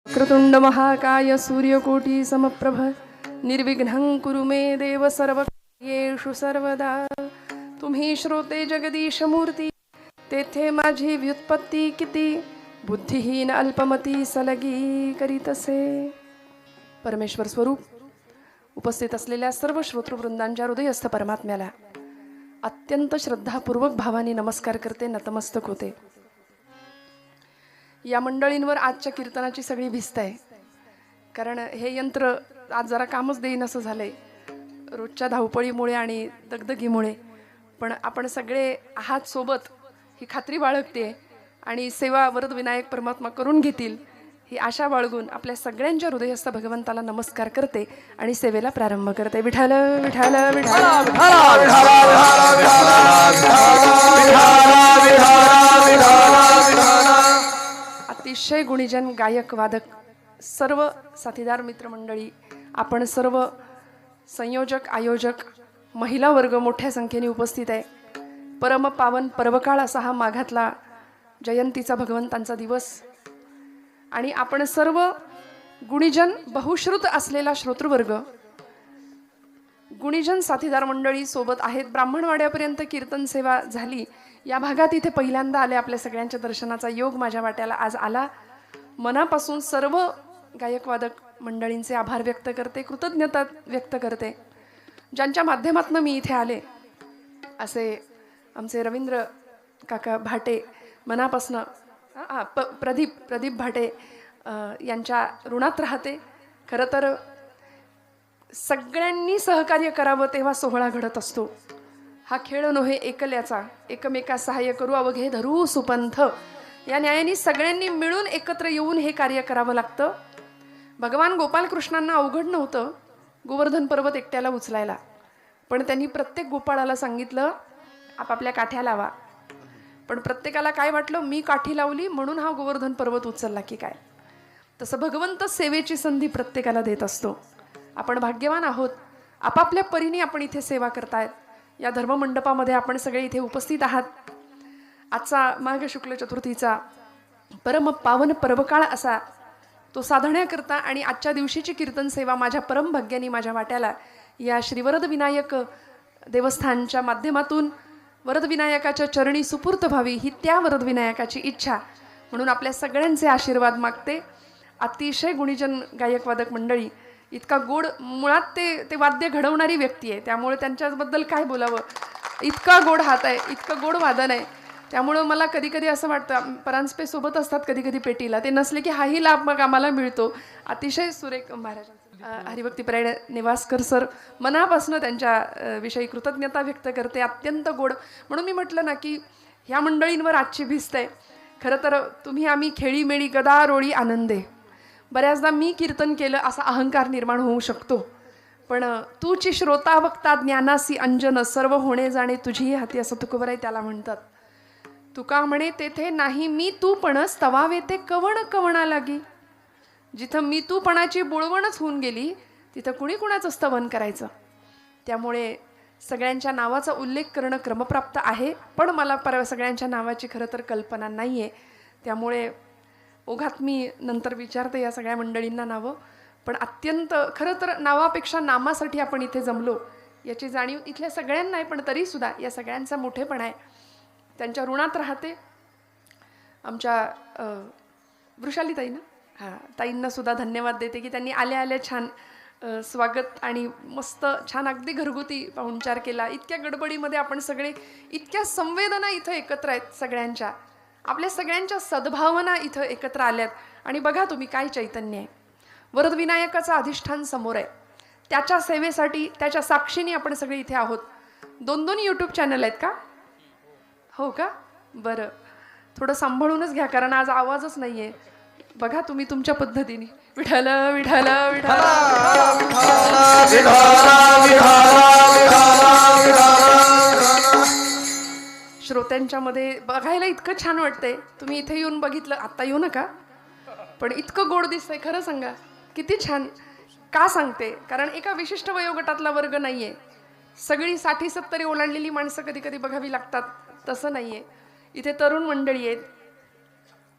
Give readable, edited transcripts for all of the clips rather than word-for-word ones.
क्रतुंड महाकाय सूर्यकोटी समप्रभ निर्विघ्नं कुरु मे देव सर्वकार्येषु सर्वदा. तुम्ही श्रोते जगदीश मूर्ती, तेथे माझी व्युत्पत्ती किती. बुद्धिहीन अल्पमती सलगी करीतसे. परमेश्वर स्वरूप उपस्थित असलेल्या सर्व श्रोतृवृंदांच्या हृदयस्थ परमात्म्याला अत्यंत श्रद्धापूर्वक भावाने नमस्कार करते, नतमस्तक होते. या मंडळींवर आजच्या कीर्तनाची सगळी भिस्त आहे, कारण हे यंत्र आज जरा कामच देईन असं झालंय रोजच्या धावपळीमुळे आणि दगदगीमुळे. पण आपण सगळे आहात सोबत ही खात्री बाळगते आणि सेवा वरद विनायक परमात्मा करून घेतील ही आशा बाळगून आपल्या सगळ्यांच्या हृदयस्थ भगवंताला नमस्कार करते आणि सेवेला प्रारंभ करते. विठाल विठाल विठाल अतिशय गुणीजन गायक वादक सर्व साथीदार मित्रमंडळी, आपण सर्व संयोजक आयोजक महिला वर्ग मोठ्या संख्येने उपस्थित आहे. परम पावन पर्वकाळ असा हा माघातला जयंतीचा भगवंतांचा दिवस आणि आपण सर्व गुणीजन बहुश्रुत असलेला श्रोतृवर्ग, गुणीजन साथीदार मंडळी सोबत आहेत. ब्राह्मणवाड्यापर्यंत कीर्तन सेवा झाली. या भागात इथे पहिल्यांदा आले. आपल्या सगळ्यांच्या दर्शनाचा योग माझ्या वाट्याला आज आला. मनापासून सर्व गायकवादक मंडळींचे आभार व्यक्त करते, कृतज्ञता व्यक्त करते. ज्यांच्या माध्यमातून मी इथे आले असे आमचे रवींद्र काका भाटे, मनापासून प्रदीप भाटे यांच्या ऋणात राहते. खरं तर सगळ्यांनी सहकार्य करावं तेव्हा सोहळा घडत असतो. हा खेळ नव्हे एकल्याचा, एकमेका सहाय्य करू अवघे धरू सुपंथ. या न्यायाने सगळ्यांनी मिळून एकत्र येऊन हे कार्य करावं लागतं. भगवान गोपालकृष्णांना अवघड नव्हतं गोवर्धन पर्वत एकट्याला उचलायला, पण त्यांनी प्रत्येक गोपाळाला सांगितलं आपापल्या काठ्या लावा. पण प्रत्येकाला काय वाटलं, मी काठी लावली म्हणून हा गोवर्धन पर्वत उचलला की काय. तसं भगवंत सेवेची संधी प्रत्येकाला देत असतो. आपण भाग्यवान आहोत, आपापल्या परीने आपण इथे सेवा करतायत. या धर्ममंडपामध्ये आपण सगळे इथे उपस्थित आहात. आजचा माघ शुक्ल चतुर्थीचा परम पावन पर्वकाळ असा तो साधण्याकरता आणि आजच्या दिवशीची कीर्तन सेवा माझ्या परम भाग्याने माझ्या वाट्याला या श्री वरद विनायक देवस्थानच्या माध्यमातून वरद विनायकाच्या चरणी सुपूर्त व्हावी ही त्या वरद विनायकाची इच्छा. म्हणून आपल्या सगळ्यांचे आशीर्वाद मागते. अतिशय गुणीजन गायकवादक मंडळी, इतका गोड, मुळात ते वाद्य घडवणारी व्यक्ती आहे, त्यामुळे त्यांच्याबद्दल काय बोलावं. इतका गोड हात आहे, इतकं गोड वादन आहे. त्यामुळं मला कधी कधी असं वाटतं, परांजपे सोबत असतात कधी कधी पेटीला, ते नसले की हाही लाभ मग आम्हाला मिळतो. अतिशय सुरेख महाराजांचा हरिभक्तीपरायण निवासकर सर, मनापासून त्यांच्या विषयी कृतज्ञता व्यक्त करते. अत्यंत गोड. म्हणून मी म्हटलं ना की ह्या मंडळींवर आजची भिस्त आहे. खरं तर तुम्ही आम्ही खेळीमेळी गदारोळी आनंदे. बऱ्याचदा मी कीर्तन केलं असा अहंकार निर्माण होऊ शकतो, पण तूची श्रोता वक्ता ज्ञानासी अंजन सर्व होणे जाणे तुझी हाती, असं तुकोबराय त्याला म्हणतात. तुका म्हणे तेथे नाही मी तू पण स्तवावे ते कवण कवणा लागी. जिथं मी तूपणाची बुळवणच होऊन गेली तिथं कुणी कुणाचं स्तवन करायचं. त्यामुळे सगळ्यांच्या नावाचा उल्लेख करणं क्रमप्राप्त आहे, पण मला सगळ्यांच्या नावाची खरं तर कल्पना नाही आहे. त्यामुळे ओघात मी नंतर विचारते या सगळ्या मंडळींना नावं. पण अत्यंत खरं तर नावापेक्षा नामासाठी आपण इथे जमलो याची जाणीव इथल्या सगळ्यांना आहे, पण तरीसुद्धा या सगळ्यांचा मोठेपणा आहे. त्यांच्या ऋणात राहते. आमच्या वृषालीताईंना, ताईंना सुद्धा धन्यवाद देते की त्यांनी आल्या आल्या छान स्वागत आणि मस्त छान अगदी घरगुती पाहुणचार केला. इतक्या गडबडीमध्ये आपण सगळे, इतक्या संवेदना इथं एकत्र आहेत सगळ्यांच्या, आपल्या सगळ्यांच्या सद्भावना इथं एकत्र आल्यात. आणि बघा तुम्ही काय चैतन्य आहे. वरद विनायकाचं अधिष्ठान समोर आहे, त्याच्या सेवेसाठी त्याच्या साक्षीने आपण सगळे इथे आहोत. 2 यूट्यूब चॅनल आहेत का? हो का? बरं, थोडं सांभाळूनच घ्या, कारण आज आवाजच नाही आहे. बघा तुम्ही तुमच्या पद्धतीने. विठाल विठाल विठाल. श्रोत्यांच्या मध्ये बघायला इतकं छान वाटतंय. तुम्ही इथे येऊन बघितलं, आत्ता येऊ नका, पण इतकं गोड दिसतंय. खरं सांगा किती छान. का सांगते, कारण एका विशिष्ट वयोगटातला वर्ग नाही आहे. सगळी 60-70 ओलांडलेली माणसं कधी कधी बघावी लागतात, तसं नाही आहे. इथे तरुण मंडळी आहेत,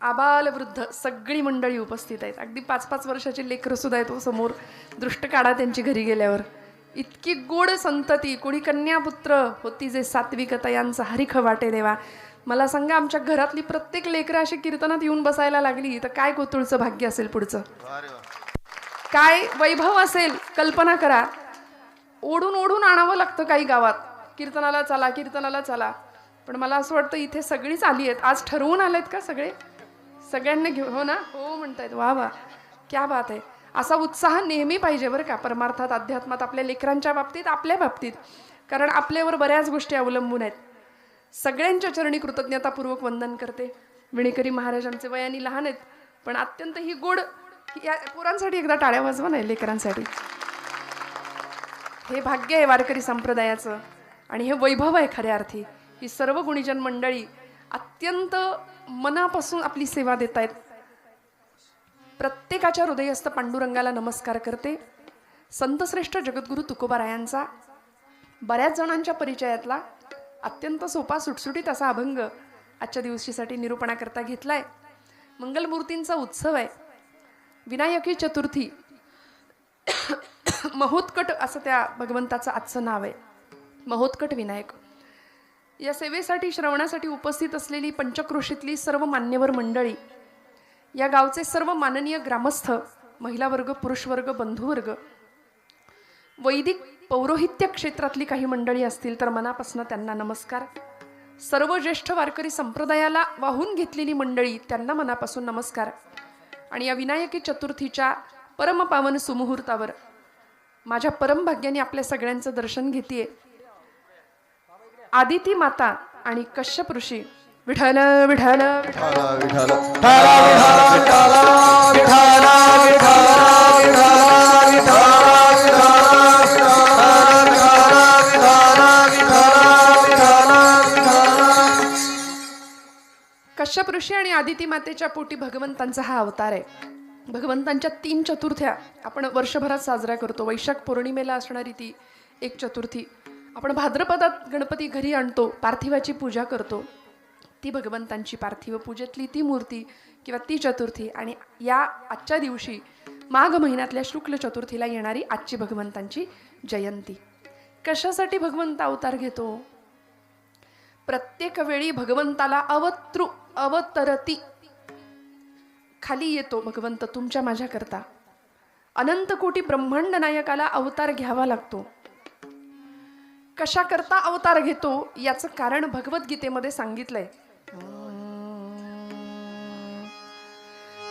आबाल वृद्ध सगळी मंडळी उपस्थित आहेत. अगदी 5-5 वर्षाची लेकरं सुद्धा आहेत समोर. दृष्ट काढा त्यांची घरी गेल्यावर. इतकी गोड संतती, कोणी कन्यापुत्र होती जे सात्विकता यांचा हरिख वाटे देवा. मला सांगा, आमच्या घरातली प्रत्येक लेकरं अशी कीर्तनात येऊन बसायला लागली तर काय कोतुळचं भाग्य असेल पुढचं, काय वैभव असेल. कल्पना करा, ओढून ओढून आणावं लागतं काही गावात, कीर्तनाला चला कीर्तनाला चला. पण मला असं वाटतं इथे सगळीच आली आहेत. आज ठरवून आलेत का सगळे? सगळ्यांना घेऊ, हो ना? हो म्हणतायत. वा वा, क्या बात आहे. असा उत्साह नेहमी पाहिजे बरं का, परमार्थात, अध्यात्मात, आपल्या लेकरांच्या बाबतीत, आपल्या बाबतीत. कारण आपल्यावर बऱ्याच गोष्टी अवलंबून आहेत. सगळ्यांच्या चरणी कृतज्ञतापूर्वक वंदन करते. विणेकरी महाराजांचे वयाने लहान आहेत पण अत्यंत ही गोड. या पोरांसाठी एकदा टाळ्या वाजवा नाही, लेकरांसाठी. हे भाग्य आहे वारकरी संप्रदायाचं आणि हे वैभव आहे खऱ्या अर्थी. ही सर्व गुणीजन मंडळी अत्यंत मनापासून आपली सेवा देत आहेत. प्रत्येकाच्या हृदयस्थ पांडुरंगाला नमस्कार करते. संतश्रेष्ठ जगद्गुरु तुकोबारायांचा बऱ्याच जणांच्या परिचयातला अत्यंत सोपा सुटसुटीत असा अभंग आजच्या दिवशीसाठी निरूपणाकरता घेतलाय. मंगलमूर्तींचा उत्सव आहे. विनायकी चतुर्थी, महोत्कट असं त्या भगवंताचं आजचं नाव आहे, महोत्कट विनायक. या सेवेसाठी, श्रवणासाठी उपस्थित असलेली पंचक्रोशीतली सर्व मान्यवर मंडळी, या गावचे सर्व माननीय ग्रामस्थ, महिला वर्ग, पुरुष वर्ग, बंधुवर्ग, वैदिक पौरोहित्य क्षेत्रातली काही मंडळी असतील तर मनापासून त्यांना नमस्कार. सर्व ज्येष्ठ वारकरी संप्रदायाला वाहून घेतलेली मंडळी, त्यांना मनापासून नमस्कार. आणि या विनायकी चतुर्थीच्या परमपावन सुमुहूर्तावर माझ्या परमभाग्याने आपल्या सगळ्यांचं दर्शन घेतेय. आदिती माता आणि कश्यप ऋषी. विठ्ठल विठ्ठल विठ्ठल कश्यप ऋषी आणि आदिती मातेच्या पोटी भगवंतांचा हा अवतार आहे. भगवंतांच्या 3 चतुर्थ्या आपण वर्षभरात साजऱ्या करतो. वैशाख पौर्णिमेला असणारी ती एक चतुर्थी, आपण भाद्रपदात गणपती घरी आणतो, पार्थिवाची पूजा करतो, ती भगवंतांची पार्थिव पूजेतली ती मूर्ती किंवा ती चतुर्थी. आणि या आजच्या दिवशी माघ महिन्यातल्या शुक्ल चतुर्थीला येणारी आजची भगवंतांची जयंती. कशासाठी भगवंत अवतार घेतो? प्रत्येक वेळी भगवंताला अवतरती, खाली येतो भगवंत तुमच्या माझ्या करता. अनंत कोटी ब्रह्मांड नायकाला अवतार घ्यावा लागतो. कशा करता अवतार घेतो याचं कारण भगवद्गीतेमध्ये सांगितलंय.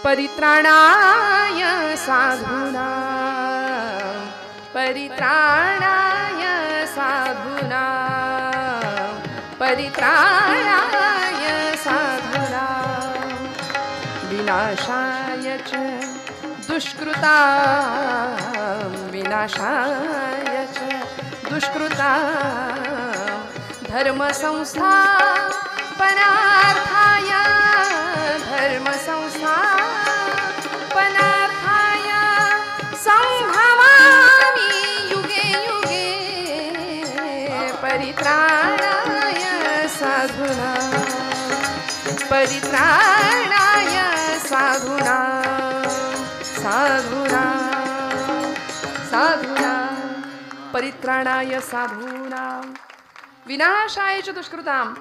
परित्राणाय साधूना, परित्राणाय साधूना, परित्राणाय साधूना, विनाशाय च दुष्कृता, विनाशाय च दुष्कृता, धर्म संस्थापनार्थाय, धर्म संस्थापनार्थाय संभवामि युगे युगे, परित्राणाय साधूना, परित्राणाय साधूना, साधूना, साधूना, परित्राणाय साधूना, विनाशाय च दुष्कृताम,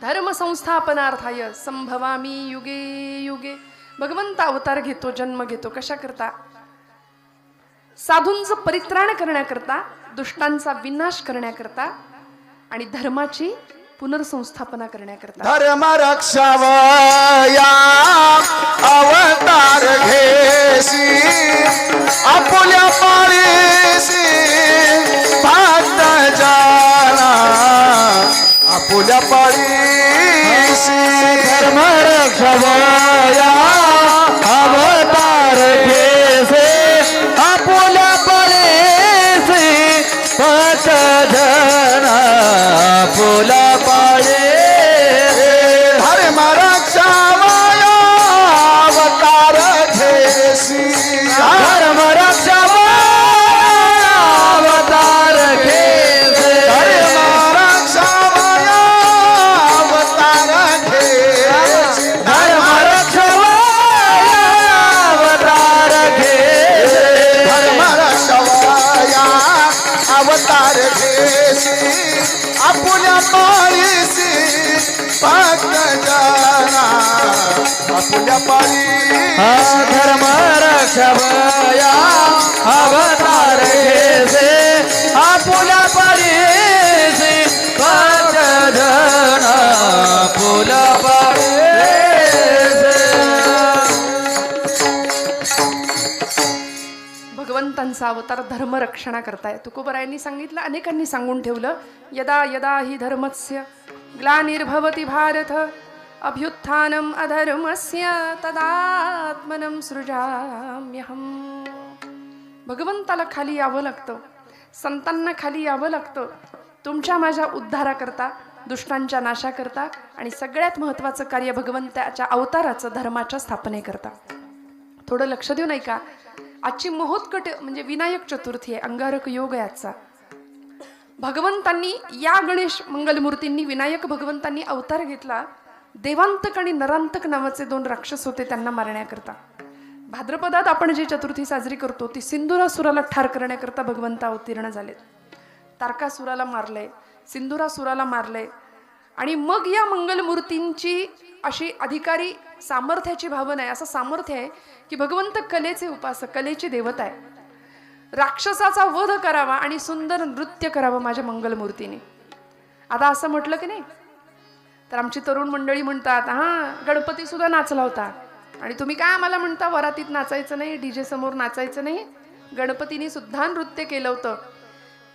धर्म संस्थापनार्थाय संभवामी युगे युगे. भगवंत अवतार घेतो, जन्म घेतो. कशा करता? साधूंचं परित्राण करण्याकरता, दुष्टांचा विनाश करण्याकरता आणि धर्माची पुनर्संस्थापना करण्याकरता. धर्म रक्षावया अवतार घेसी, आपुल्या पाळीसी भक्त जना, आपुल्या पाळीसी. धर्म रक्षावया अवतार घेसी, आपुल्या पाळीसी भक्त जना, आपुल्या धर्म रक्षावया अवतार घेसी, धर्म रक्षावया अवतार घेसी, धर्म रक्षावया अवतार घेसी, धर्म रक्षावया पाळीसी भक्त जना आपुल्या पाळीसी धर्म रक्षवया अवतार घेसे आपुल्या परीसी भक्त जन आपुल्या परीसी. भगवंतांचा अवतार धर्मरक्षणा करताय. तुकोबरायांनी सांगितलं, अनेकांनी सांगून ठेवलं, यदा यदा हि धर्मस्य ग्लानिर्भवति भारत अभ्युत्थानम अधर्मस्य तदात्मनं सृजाम्यहम्. भगवंताला खाली यावं लागतं, संतांना खाली यावं लागतं, तुमच्या माझ्या उद्धाराकरता, दुष्टांच्या नाशाकरता, आणि सगळ्यात महत्त्वाचं कार्य भगवंताच्या अवताराचं, धर्माच्या स्थापनेकरता. थोडं लक्ष देऊ नाही का? आजची महोत्कट म्हणजे विनायक चतुर्थी आहे, अंगारक योग आहे आजचा. भगवंतांनी या गणेश मंगलमूर्तींनी, विनायक भगवंतांनी अवतार घेतला. देवांतक आणि नरांतक नावाचे 2 राक्षस होते, त्यांना मारण्याकरता. भाद्रपदात आपण जी चतुर्थी साजरी करतो ती सिंधुरासुराला ठार करण्याकरता भगवंत अवतीर्ण झालेत. तारकासुराला मारलंय, सिंधुरासुराला मारलंय. आणि मग या मंगलमूर्तींची अशी अधिकारी सामर्थ्याची भावना आहे, असं सामर्थ्य आहे की भगवंत कलेचे उपासक, कलेची देवता आहे. राक्षसाचा वध करावा आणि सुंदर नृत्य करावं माझ्या मंगलमूर्तीने. आता असं म्हटलं की नाही तर आमची तरुण मंडळी म्हणतात, हां गणपती सुद्धा नाचला होता आणि तुम्ही काय आम्हाला म्हणता वरातीत नाचायचं नाही, डीजे समोर नाचायचं नाही. गणपतीने सुद्धा नृत्य केलं होतं.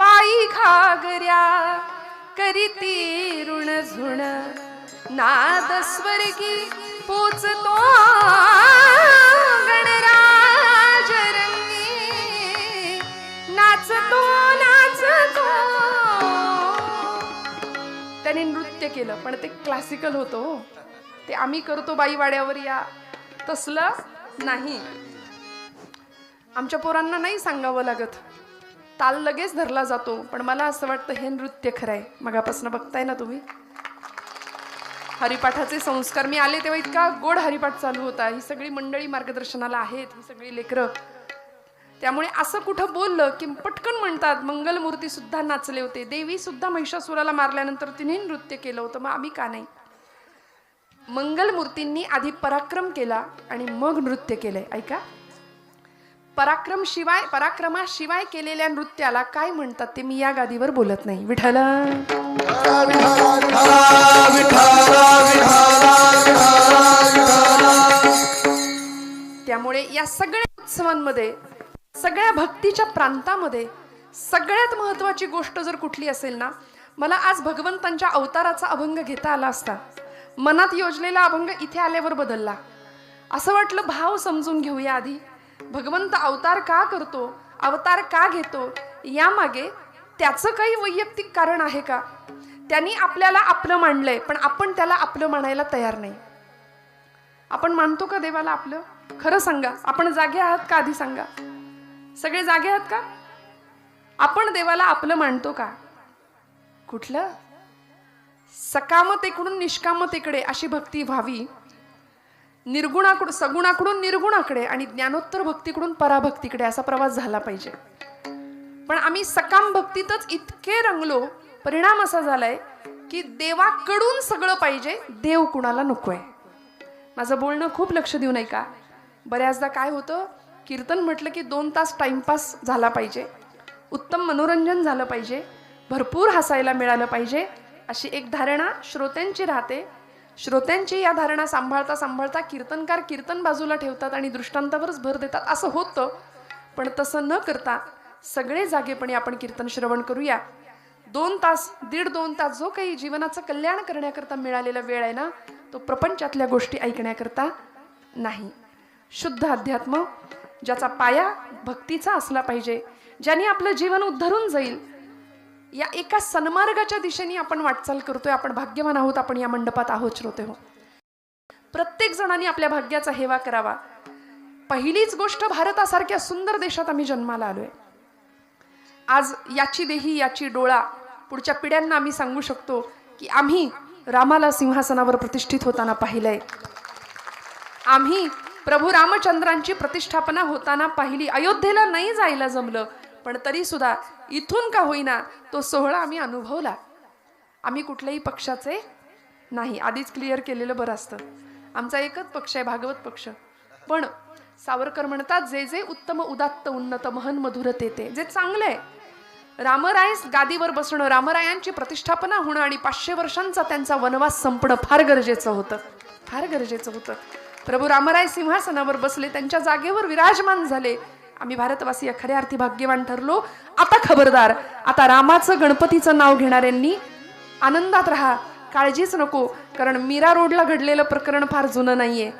पायी घागऱ्या करीती ऋण झुण नाद स्वर्गी पोचतो गणराज रंगी नाचतो नाचतो. त्याने नृत्य केलं पण ते क्लासिकल होतं. ते आम्ही करतो बाईवाड्यावर या तसलं नाही. आमच्या पोरांना नाही सांगावं लागत, ताल लगेच धरला जातो. पण मला असं वाटतं हे नृत्य खरं आहे. मगापासून बघताय ना तुम्ही हरिपाठाचे संस्कार. मी आले तेव्हा इतका गोड हरिपाठ चालू होता. ही सगळी मंडळी मार्गदर्शनाला आहेत, ही सगळी लेकरं. त्यामुळे असं कुठं बोललं की पटकन म्हणतात मंगलमूर्ती सुद्धा नाचले होते, देवी सुद्धा महिषासुराला मारल्यानंतर तिने नृत्य केलं होतं, मग आम्ही का नाही. मंगलमूर्तींनी आधी पराक्रम केला आणि मग नृत्य केलंय. ऐका, पराक्रमाशिवाय केलेल्या नृत्याला काय म्हणतात ते मी या गादीवर बोलत नाही. विठ्ठल त्यामुळे या सगळ्या उत्सवांमध्ये, सगळ्या भक्तीच्या प्रांतामध्ये सगळ्यात महत्वाची गोष्ट जर कुठली असेल ना, मला आज भगवंतांच्या अवताराचा अभंग घेता आला असता. मनात योजलेला अभंग इथे आल्यावर बदलला. असं वाटलं भाव समजून घेऊया आधी. भगवंत अवतार का करतो, अवतार का घेतो, यामागे त्याचं काही वैयक्तिक कारण आहे का? त्यांनी आपल्याला आपलं मानलंय पण आपण त्याला आपलं म्हणायला तयार नाही. आपण मानतो का देवाला आपलं? खरं सांगा, आपण जागे आहात का? आधी सांगा, सगळे जागे आहात का? आपण देवाला आपलं मानतो का? कुठलं? सकामतेकडून निष्कामतेकडे अशी भक्ती व्हावी, निर्गुणाकडून सगुणाकडून निर्गुणाकडे आणि ज्ञानोत्तर भक्तीकडून पराभक्तीकडे असा प्रवास झाला पाहिजे. पण आम्ही सकाम भक्तीतच इतके रंगलो, परिणाम असा झालाय की देवाकडून सगळं पाहिजे, देव कुणाला नकोय. माझं बोलणं खूप लक्ष देऊ नये का? बऱ्याचदा काय होतं, कीर्तन म्हटलं की 2 तास टाइमपास झाला पाहिजे, उत्तम मनोरंजन झालं पाहिजे, भरपूर हसायला मिळालं पाहिजे, अशी एक धारणा श्रोत्यांची राहते. श्रोत्यांची या धारणा सांभाळता सांभाळता कीर्तनकार कीर्तन बाजूला ठेवतात आणि दृष्टांतावरच भर देतात. असं होतं. पण तसं न करता सगळे जागेपणे आपण कीर्तन श्रवण करूया. 2 तास, 1.5-2 तास जो काही जीवनाचं कल्याण करण्याकरता मिळालेला वेळ आहे ना, तो प्रपंचातल्या गोष्टी ऐकण्याकरता नाही. शुद्ध अध्यात्म ज्याचा पाया भक्तीचा असला पाहिजे, ज्याने आपलं जीवन उद्धरून जाईल, या एका सन्मार्गाच्या दिशेने आपण वाटचाल करतोय. आपण भाग्यवान आहोत, आपण या मंडपात आहोत श्रोते हो. प्रत्येक जणांनी आपल्या भाग्याचा हेवा करावा. पहिलीच गोष्ट, भारतासारख्या सुंदर देशात आम्ही जन्माला आलोय. आज याची देही याची डोळा पुढच्या पिढ्यांना आम्ही सांगू शकतो की आम्ही रामाला सिंहासनावर प्रतिष्ठित होताना पाहिलंय, आम्ही प्रभू रामचंद्रांची प्रतिष्ठापना होताना पाहिली. अयोध्येला नाही जायला जमलं पण तरी सुद्धा इथून का होईना तो सोहळा आम्ही अनुभवला. आम्ही कुठल्याही पक्षाचे नाही, आधीच क्लिअर केलेलं बरं असतं. आमचा एकच पक्ष आहे, भागवत पक्ष. पण सावरकर म्हणतात, जे जे उत्तम उदात्त उन्नत महन मधुर ते जे चांगलं आहे. रामराय गादीवर बसणं, रामरायांची प्रतिष्ठापना होणं आणि 500 वर्षांचा त्यांचा वनवास संपणं फार गरजेचं होतं, फार गरजेचं होतं. प्रभू रामराय सिंहासनावर बसले, त्यांच्या जागेवर विराजमान झाले. आम्ही भारतवासी खऱ्या अर्थी भाग्यवान ठरलो. आता खबरदार, आता रामाचं गणपतीचं नाव घेणाऱ्यांनी आनंदात राहा, काळजीच नको, कारण मीरा रोडला घडलेलं प्रकरण फार जुनं नाहीये.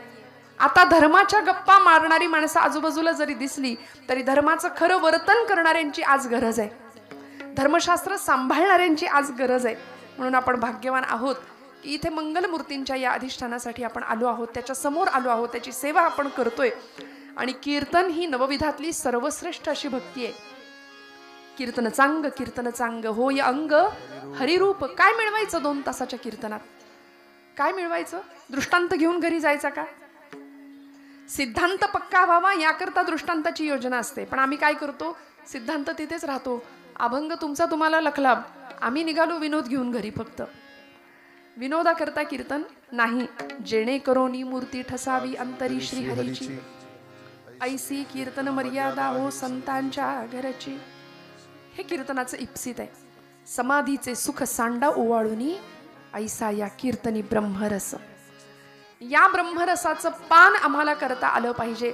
आता धर्माच्या गप्पा मारणारी माणसं आजूबाजूला जरी दिसली तरी धर्माचं खरं वर्तन करणाऱ्यांची आज गरज आहे, धर्मशास्त्र सांभाळणाऱ्यांची आज गरज आहे. म्हणून आपण भाग्यवान आहोत की इथे मंगलमूर्तींच्या या अधिष्ठानासाठी आपण आलो आहोत, त्याच्या समोर आलो आहोत, त्याची सेवा आपण करतोय. आणि कीर्तन ही नवविधातली सर्वश्रेष्ठ अशी भक्ती आहे. कीर्तन चांग होय अंग हरिरूप. काय मिळवायचं 2 तासाच्या कीर्तनात? काय मिळवायचं? दृष्टांत घेऊन घरी जायचा का? सिद्धांत पक्का व्हावा याकरता दृष्टांताची योजना असते. पण आम्ही काय करतो? सिद्धांत तिथेच राहतो. अभंग तुमचा तुम्हाला लखलाभ, आम्ही निघालो विनोद घेऊन घरी. फक्त विनोदाकरता कीर्तन नाही. जेणेकरून मूर्ती ठसावी अंतरी श्रीहरीची, ऐसी कीर्तन मर्यादा हो संतांच्या घराची. हे कीर्तनाचं इप्सित आहे. समाधीचे सुख सांडा ओवाळूनी, ऐसा या कीर्तनी ब्रह्मरस. या ब्रह्मरसाचं पान आम्हाला करता आलं पाहिजे.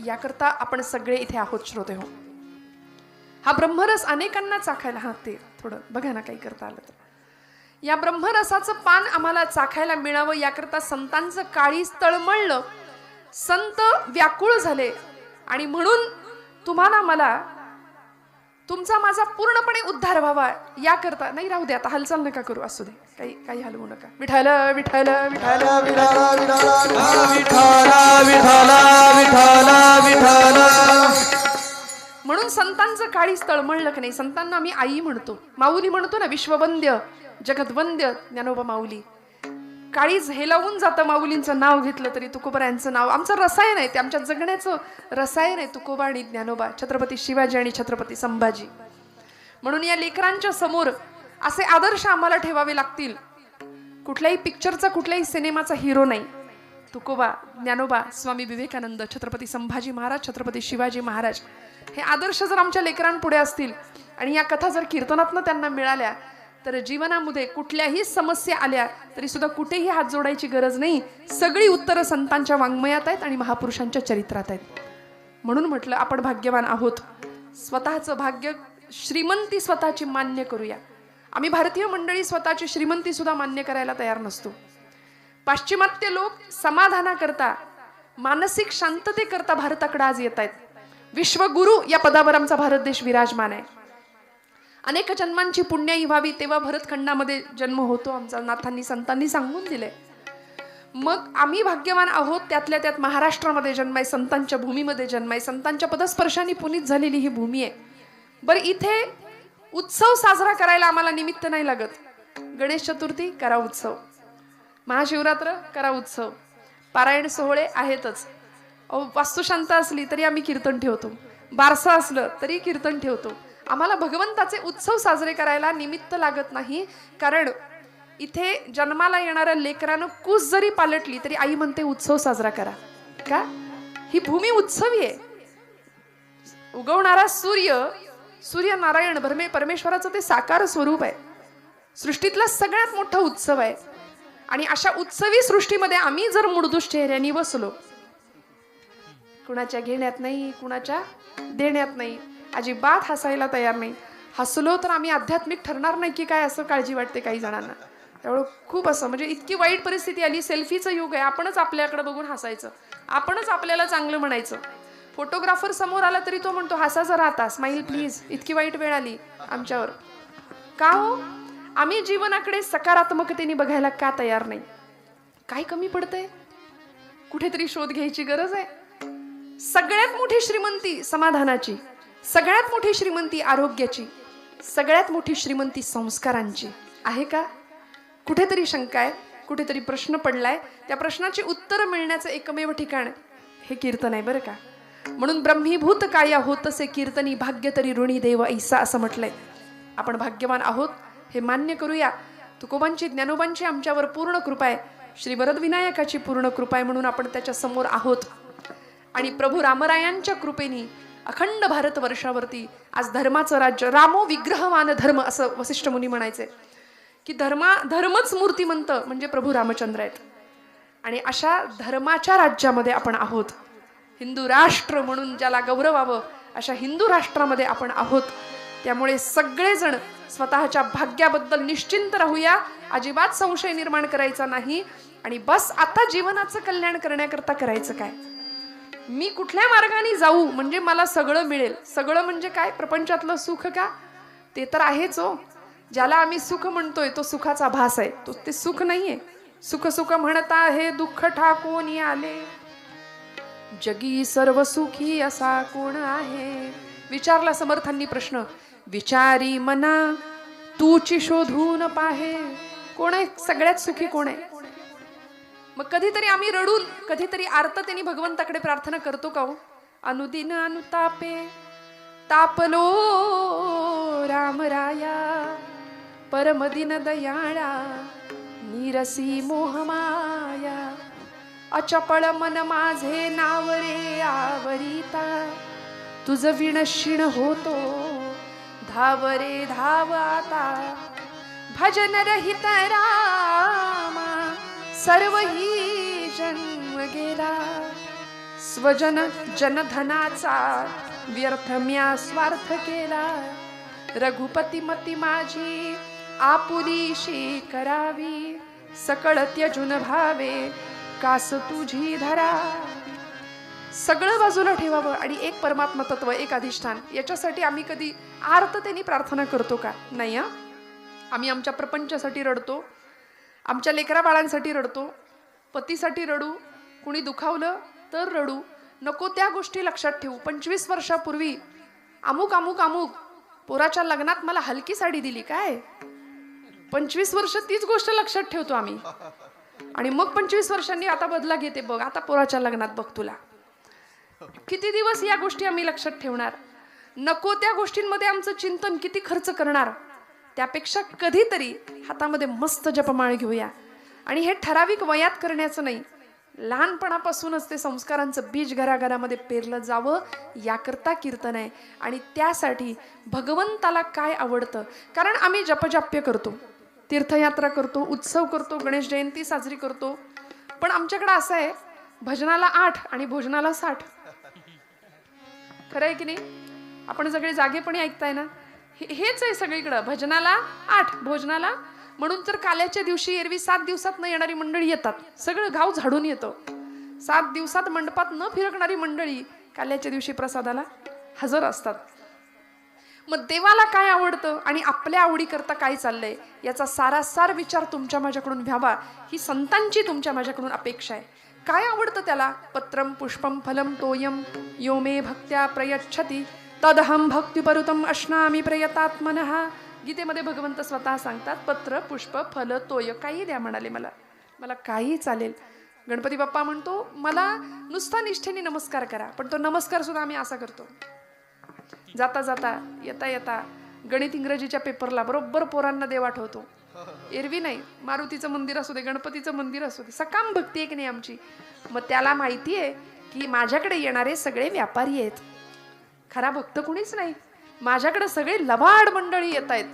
याकरता आपण सगळे इथे आहोत श्रोते हो. हा ब्रह्मरस अनेकांना चाखायला, हा ते थोडं बघा ना काही करता आलं तर. या ब्रह्मरसाचं पान आम्हाला चाखायला मिळावं याकरता संतांचं काळीज तळमळलं, संत व्याकुळ झाले. आणि म्हणून तुम्हाला मला तुमचा माझा पूर्णपणे उद्धार व्हावा याकरता. नाही राहू दे आता, हालचाल नका करू, असू दे, काही हलवू नका. विठ्ठल विठ्ठल विठ्ठल म्हणून संतांचं काळीज तळमळलं की नाही. संतांना आम्ही आई म्हणतो, माऊली म्हणतो ना, विश्ववंद्य जगद्वंद्य ज्ञानोबा माऊली. काळीज हेलावून जातं माऊलींचं नाव घेतलं तरी. तुकोबरायांचं नाव आमचं रसायन आहे, ते आमच्या जगण्याचं रसायन आहे. तुकोबा आणि ज्ञानोबा, छत्रपती शिवाजी आणि छत्रपती संभाजी. म्हणून या लेकरांच्या समोर असे आदर्श आम्हाला ठेवावे लागतील. कुठल्याही पिक्चरचा, कुठल्याही सिनेमाचा हिरो नाही. तुकोबा, ज्ञानोबा, स्वामी विवेकानंद, छत्रपती संभाजी महाराज, छत्रपती शिवाजी महाराज, हे आदर्श जर आमच्या लेकरांपुढे असतील आणि या कथा जर कीर्तनातनं त्यांना मिळाल्या तर जीवनामध्ये कुठल्याही समस्या आल्या तरी सुद्धा कुठेही हात जोडायची गरज नाही. सगळी उत्तरं संतांच्या वाङ्मयात आहेत आणि महापुरुषांच्या चरित्रात आहेत. म्हणून म्हटलं आपण भाग्यवान आहोत. स्वतःचं भाग्य, श्रीमंती स्वतःची मान्य करूया. आम्ही भारतीय मंडळी स्वतःची श्रीमंती सुद्धा मान्य करायला तयार नसतो. पाश्चिमात्य लोक समाधानाकरता, मानसिक शांततेकरता भारताकडे आज येत आहेत. विश्वगुरु या पदावर आमचा भारत देश विराजमान आहे. अनेक जन्मांची पुण्याई व्हावी तेव्हा भरतखंडामध्ये जन्म होतो आमचा, नाथांनी संतांनी सांगून दिले. मग आम्ही भाग्यवान आहोत, त्यातल्या त्यात महाराष्ट्रामध्ये जन्म आहे, संतांच्या भूमीमध्ये जन्म आहे, संतांच्या पदस्पर्शाने पुनीत झालेली ही भूमी आहे. बरं, इथे उत्सव साजरा करायला आम्हाला निमित्त नाही लागत. गणेश चतुर्थी करा उत्सव, महाशिवरात्र करा उत्सव, पारायण सोहळे आहेतच. वास्तुशांत असली तरी आम्ही कीर्तन ठेवतो, बारसा असलं तरी कीर्तन ठेवतो. आम्हाला भगवंताचे उत्सव साजरे करायला निमित्त लागत नाही. कारण इथे जन्माला येणाऱ्या लेकरानं कूस जरी पालटली तरी आई म्हणते उत्सव साजरा करा. का? ही भूमी उत्सवी आहे. उगवणारा सूर्य नारायण परमेश्वराचं ते साकार स्वरूप आहे. सृष्टीतला सगळ्यात मोठा उत्सव आहे. आणि अशा उत्सवी सृष्टीमध्ये आम्ही जर मुडदुष चेहऱ्याने बसलो, कुणाच्या घेण्यात नाही, कुणाच्या देण्यात नाही, अजिबात हसायला तयार नाही, हसलो तर आम्ही आध्यात्मिक ठरणार नाही की काय, असं काळजी वाटते काही जणांना. त्यामुळं खूप असं म्हणजे इतकी वाईट परिस्थिती आली. सेल्फीचं युग आहे. आपणच आपल्याकडे बघून हसायचं, आपणच आपल्याला चांगलं म्हणायचं. फोटोग्राफर समोर आला तरी तो म्हणतो हसा जरा आता, स्माईल प्लीज. इतकी वाईट वेळ आली आमच्यावर. का हो? आम्ही जीवनाकडे सकारात्मकतेने बघायला का तयार नाही? काय कमी पडतंय? कुठेतरी शोध घ्यायची गरज आहे. सगळ्यात मोठी श्रीमंती समाधानाची, सगळ्यात मोठी श्रीमंती आरोग्याची, सगळ्यात मोठी श्रीमंती संस्कारांची आहे का? कुठेतरी शंका आहे, कुठेतरी प्रश्न पडलाय. त्या प्रश्नाची उत्तर मिळण्याचं एकमेव ठिकाण हे कीर्तन आहे बरं का. म्हणून ब्रह्मीभूत काया होतसे कीर्तनी, भाग्य तरी ऋणी देव ऐसा, असं म्हटलंय. आपण भाग्यवान आहोत. हे मान्य करूया. तुकोबांची ज्ञानोबांची आमच्यावर पूर्ण कृपा आहे, श्री वरदविनायकाची पूर्ण कृपा आहे, म्हणून आपण त्याच्या समोर आहोत. आणि प्रभू रामरायांच्या कृपेने अखंड भारतवर्षावरती आज धर्माचं राज्य, रामो विग्रहवान धर्म असं वसिष्ठ मुनी म्हणायचे की धर्मच मूर्तिमंत म्हणजे प्रभू रामचंद्र आहेत. आणि अशा धर्माच्या राज्यामध्ये आपण आहोत. हिंदू राष्ट्र म्हणून ज्याला गौरवावं अशा हिंदू राष्ट्रामध्ये आपण आहोत. त्यामुळे सगळेजण स्वतःच्या भाग्याबद्दल निश्चिंत राहूया, अजिबात संशय निर्माण करायचा नाही. आणि बस आता जीवनाचं कल्याण करण्याकरता करायचं काय, मी कुठल्या मार्गाने जाऊ म्हणजे मला सगळं मिळेल. सगळं म्हणजे काय, प्रपंचातलं सुख का, ते तर आहेच हो. ज्याला आम्ही सुख म्हणतोय तो सुखाचा भास आहे, तो ते सुख नाहीये. सुख सुख म्हणता हे दुःख ठाकून आले, जगी सर्व सुखी असा कोण आहे. विचारला समर्थांनी प्रश्न, विचारी मना तूची शोधून पाहे, कोण आहे सगळ्यात सुखी, कोण आहे. मग कधीतरी आम्ही रडून, कधीतरी आर्ततेने भगवंताकडे प्रार्थना करतो का हो. अनुदिन अनुतापे तापलो रामराया, परमदिन दयाळा निरसी मोहमाया. अचपळ मन माझे नाव रे आवरिता, तुझ विणशिण होतो धाव रे धाव आता. भजन रहित रामा सर्व ही जन्म गेला, स्वजन जनधनाचा व्यर्थ म्या स्वार्थ केला. रघुपती मती माझी आपुलीशी करावी, सकळ त्यजून भावे कास तुझी धरा. सगळं बाजूला ठेवावं आणि एक परमात्मा तत्व, एक अधिष्ठान, याच्यासाठी आम्ही कधी आर्ततेने प्रार्थना करतो का, नाही. आम्ही आमच्या प्रपंचासाठी रडतो, आमच्या लेकरा बाळांसाठी रडतो, पतीसाठी रडू, कुणी दुखावलं तर रडू. नको त्या गोष्टी लक्षात ठेवू. 25 वर्षापूर्वी अमुक अमुक अमुक पोराच्या लग्नात मला हलकी साडी दिली, काय 25 वर्ष तीच गोष्ट लक्षात ठेवतो आम्ही. आणि मग 25 वर्षांनी आता बदला घेते, बघ आता पोराच्या लग्नात बघ तुला. किती दिवस या गोष्टी आम्ही लक्षात ठेवणार. नको त्या गोष्टींमध्ये आमचं चिंतन किती खर्च करणार. त्यापेक्षा कधीतरी हातामध्ये मस्त जपमाळ घेऊया. आणि हे ठराविक वयात करण्याचं नाही, लहानपणापासूनच ते संस्कारांचं बीज घराघरामध्ये पेरलं जावं, याकरता कीर्तन आहे. आणि त्यासाठी भगवंताला काय आवडतं, कारण आम्ही जपजाप्य करतो, तीर्थयात्रा करतो, उत्सव करतो, गणेश जयंती साजरी करतो, पण आमच्याकडे असं आहे, भजनाला 8 आणि भोजनाला 60. खरं आहे की नाही. आपण सगळे जागेपणी ऐकताय ना, हेच आहे सगळीकडं, भजनाला 8 भोजनाला. म्हणून तर काल्याच्या दिवशी एरवी 7 दिवसात न येणारी मंडळी येतात, सगळं गाव झाडून येतं. 7 दिवसात मंडपात न फिरकणारी मंडळी काल्याच्या दिवशी प्रसादाला हजर असतात. मग देवाला काय आवडतं आणि आपल्या आवडीकरता काय चाललंय याचा सारासार विचार तुमच्या माझ्याकडून व्हावा, ही संतांची तुमच्या माझ्याकडून अपेक्षा आहे. काय आवडतं त्याला, पत्रम पुष्पम फलम तोयम यो मे भक्त्या प्रयच्छति तदहम भक्तिपरुतम अश्नामी प्रयतात्मनः. गीतेमध्ये भगवंत स्वतः सांगतात, पत्र पुष्प फल तोय काही द्या म्हणाले, मला काही चालेल. गणपती बाप्पा म्हणतो मला नुसता निष्ठेने नमस्कार करा, पण तो नमस्कार सुद्धा आम्ही असा करतो. जाता जाता येता येता गणित इंग्रजीच्या पेपरला बरोबर पोरांना देव आठवतो. एरवी नाही, मारुतीचं मंदिर असू दे, गणपतीचं मंदिर असू दे, सकाम भक्ती आहे की नाही आमची. मग त्याला माहिती आहे की माझ्याकडे येणारे सगळे व्यापारी आहेत, खरा भक्त कुणीच नाही. माझ्याकडे सगळे लबाड मंडळी येत आहेत.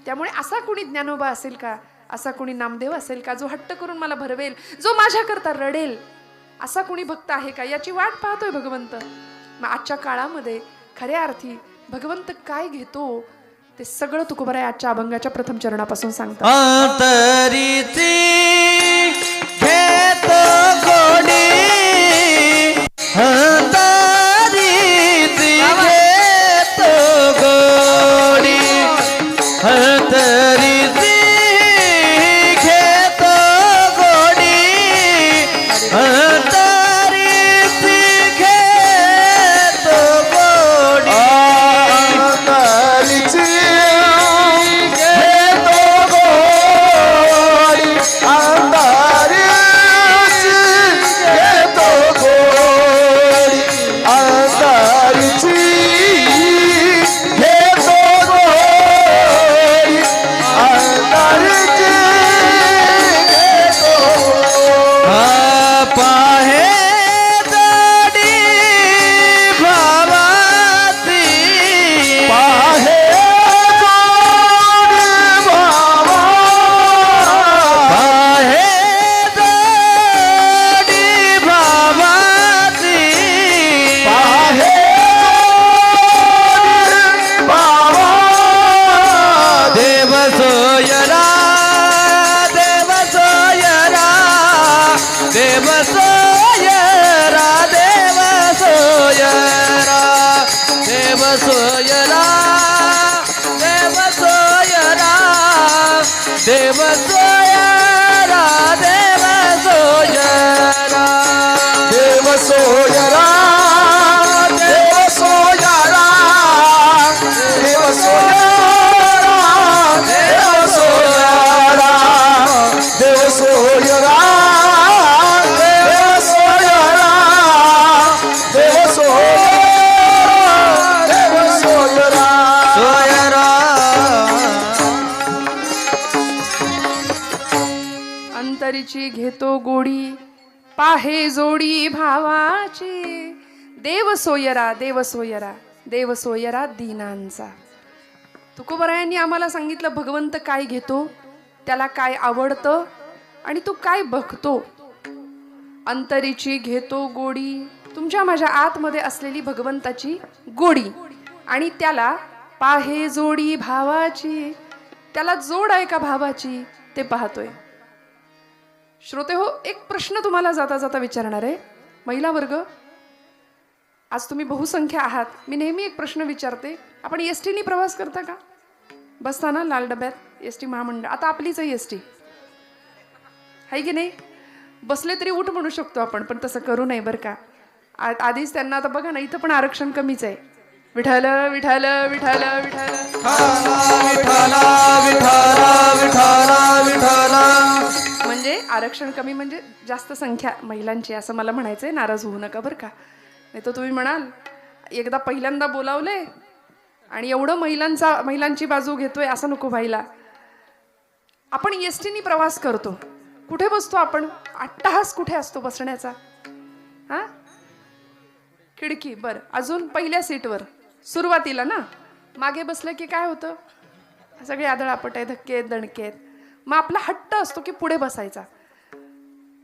त्यामुळे असा कुणी ज्ञानोबा असेल का, असा कुणी नामदेव असेल का, जो हट्ट करून मला भरवेल, जो माझ्याकरता रडेल, असा कुणी भक्त आहे का, याची वाट पाहतोय भगवंत. मग आजच्या काळामध्ये खऱ्या अर्थी भगवंत काय घेतो ते सगळं तुकोबाराय आजच्या अभंगाच्या प्रथम चरणापासून सांगतात. अंतरीची घेतो गोडी, अंतरीची घेतो गोडी, अंतरीची घेतो गोडी, अंतरीची घेतो गोडी. अंतरीची घेतो गोडी, अंतरीची घेतो गोडी. देव सोयरा देव सोयरा देव सोयरा देव सोयरा देव सोयरा देव सोयरा देव सोयरा देव सोयरा देव सोयरा देव सोयरा सोयरा अंतरीची घेतो गोडी पाहे जोडी भावाची देव सोयरा देव सोयरा देव सोयरा दीनांचा. तुकोबरायांनी आम्हाला सांगितलं भगवंत काय घेतो, त्याला काय आवडतं आणि तू काय बघतो. अंतरीची घेतो गोडी, तुमच्या माझ्या आतमध्ये असलेली भगवंताची गोडी, आणि त्याला पाहे जोडी भावाची, त्याला जोड आहे का भावाची ते पाहतोय. श्रोते हो, एक प्रश्न तुम्हाला जाता जाता विचारणार आहे. महिला वर्ग, आज तुम्ही बहुसंख्य आहात. मी नेहमी एक प्रश्न विचारते, आपण एसटीने प्रवास करता का? बसता ना लाल डब्यात, एसटी महामंडळ. आता आपलीच आहे एसटी, आहे की नाही? बसले तरी उठ म्हणू शकतो आपण, पण तसं करू नये बरं का. आधीच त्यांना आता बघा ना, इथं पण आरक्षण कमीच आहे. विठाल विठाल विठाल विठाल विठाला विठाला विठाला विठाला. म्हणजे आरक्षण कमी म्हणजे जास्त संख्या महिलांची, असं मला म्हणायचंय. नाराज होऊ नका बरं का, नाही तर तुम्ही म्हणाल एकदा पहिल्यांदा बोलावले आणि एवढं महिलांची बाजू घेतोय, असं नको व्हायला. आपण एसटीने प्रवास करतो, कुठे बसतो आपण? अट्टाहास कुठे असतो बसण्याचा? हा, खिडकी. बरं, अजून पहिल्या सीटवर सुरुवातीला ना. मागे बसलं की काय होतं? सगळे आदळापट आहे, धक्के आहेत, दणके आहेत. मग आपला हट्ट असतो की पुढे बसायचा.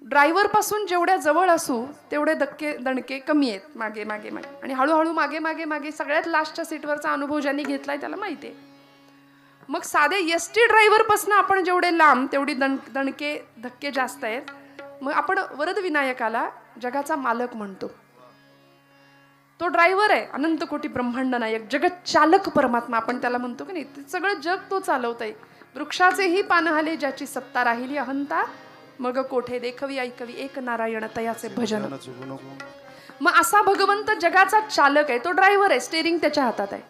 ड्रायव्हर पासून जेवढ्या जवळ असू तेवढे धक्के दणके कमी आहेत, मागे मागे मागे. आणि हळूहळू मागे मागे मागे सगळ्यात लास्टच्या सीटवरचा अनुभव ज्यांनी घेतलाय त्याला माहिती आहे. मग साधे एसटी ड्रायव्हर पासून आपण जेवढे लांब तेवढी दणके धक्के जास्त आहेत. मग आपण वरदविनायकाला जगाचा मालक म्हणतो. तो ड्रायव्हर आहे, अनंत कोटी ब्रह्मांड नायक, जगत चालक परमात्मा आपण त्याला म्हणतो की नाही. ते सगळं जग तो चालवतोय. वृक्षाचेही पान हाले ज्याची सत्ता राहिली अहंता, मग कोठे देखवी ऐकवी एक नारायण तयाचे भजन. मग असा भगवंत जगाचा चालक आहे, तो ड्रायव्हर आहे, स्टेरिंग त्याच्या हातात आहे.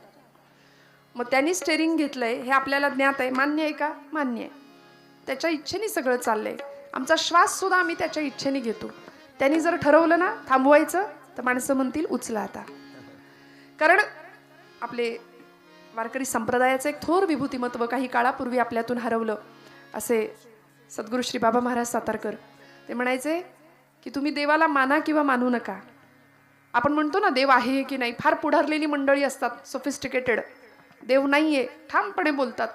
मग त्यांनी स्टेरिंग घेतलंय हे आपल्याला ज्ञात आहे. मान्य आहे का? मान्य आहे. त्याच्या इच्छेने सगळं चाललंय. आमचा श्वास सुद्धा आम्ही त्याच्या इच्छेने घेतो. त्यांनी जर ठरवलं ना थांबवायचं, तर माणसं म्हणतील उचला आता. कारण आपले वारकरी संप्रदायाचं एक थोर विभूतिमत्व काही काळापूर्वी आपल्यातून हरवलं. असे सद्गुरू श्री बाबा महाराज सातारकर ते म्हणायचे की तुम्ही देवाला माना किंवा मानू नका. आपण म्हणतो ना देव आहे की नाही, फार पुढारलेली मंडळी असतात, सोफिस्टिकेटेड. देव नाहीये ठामपणे बोलतात.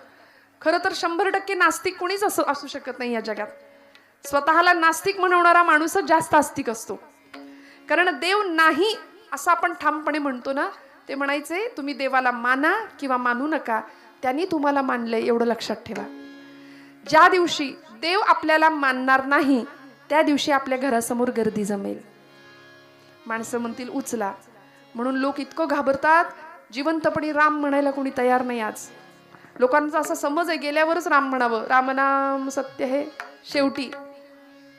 खरं तर 100% नास्तिक कोणीच असू शकत नाही या जगात. स्वतःला नास्तिक म्हणवणारा माणूसच जास्त आस्तिक असतो. कारण देव नाही असं आपण ठामपणे म्हणतो ना. ते म्हणायचे तुम्ही देवाला माना किंवा मानू नका, त्यांनी तुम्हाला मानलंय एवढं लक्षात ठेवा. ज्या दिवशी देव आपल्याला मानणार नाही त्या दिवशी आपल्या घरासमोर गर्दी जमेल. माणसं म्हणतील उचला, म्हणून लोक इतकं घाबरतात. जिवंतपणी राम म्हणायला कोणी तयार नाही आज. लोकांचा असा समज आहे गेल्यावरच राम म्हणावं, रामनाम सत्य हे शेवटी,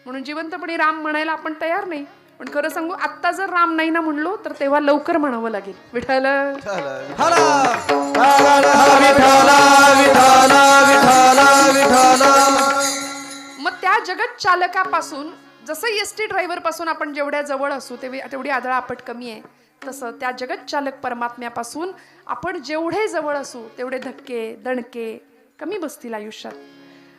म्हणून जिवंतपणी राम म्हणायला आपण तयार नाही. पण खरं सांगू, आत्ता जर राम नाही ना म्हणलो तर तेव्हा लवकर म्हणावं लागेल विठ्ठल. मग त्या जगत चालकापासून, जसं एसटी ड्रायव्हर पासून आपण जेवढ्या जवळ असू तेवढी आदळापट कमी आहे, तसं त्या जगत चालक परमात्म्यापासून आपण जेवढे जवळ असू तेवढे धक्के दणके कमी बसतील आयुष्यात.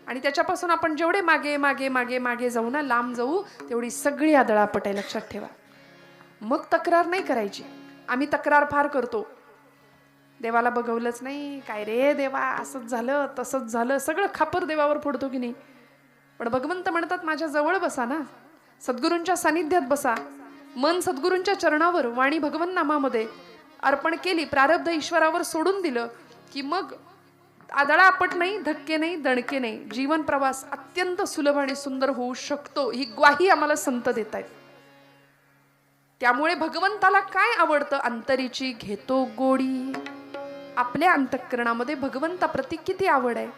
आणि त्याच्यापासून आपण जेवढे मागे मागे मागे मागे जाऊ ना, लांब जाऊ, तेवढी सगळी आदळापट आहे, लक्षात ठेवा. मग तक्रार नाही करायची. आम्ही तक्रार फार करतो, देवाला बघवलंच नाही, काय रे देवा असंच झालं तसंच झालं, सगळं खापर देवावर फोडतो की नाही. पण भगवंत म्हणतात माझ्या जवळ बसा ना, सद्गुरूंच्या सानिध्यात बसा. मन सद्गुरूंच्या चरणावर, वाणी भगवंत नामामध्ये अर्पण केली, प्रारब्ध ईश्वरावर सोडून दिलं की मग आदळापट नाही, धक्के नाही, दणके नाही, जीवन प्रवास अत्यंत सुलभ आणि सुंदर होऊ शकतो. ही ग्वाही आम्हाला संत देत आहेत. त्यामुळे भगवंताला काय आवडतं? अंतरीची घेतो गोडी. आपल्या अंतःकरणामध्ये भगवंताप्रती किती आवड आहे.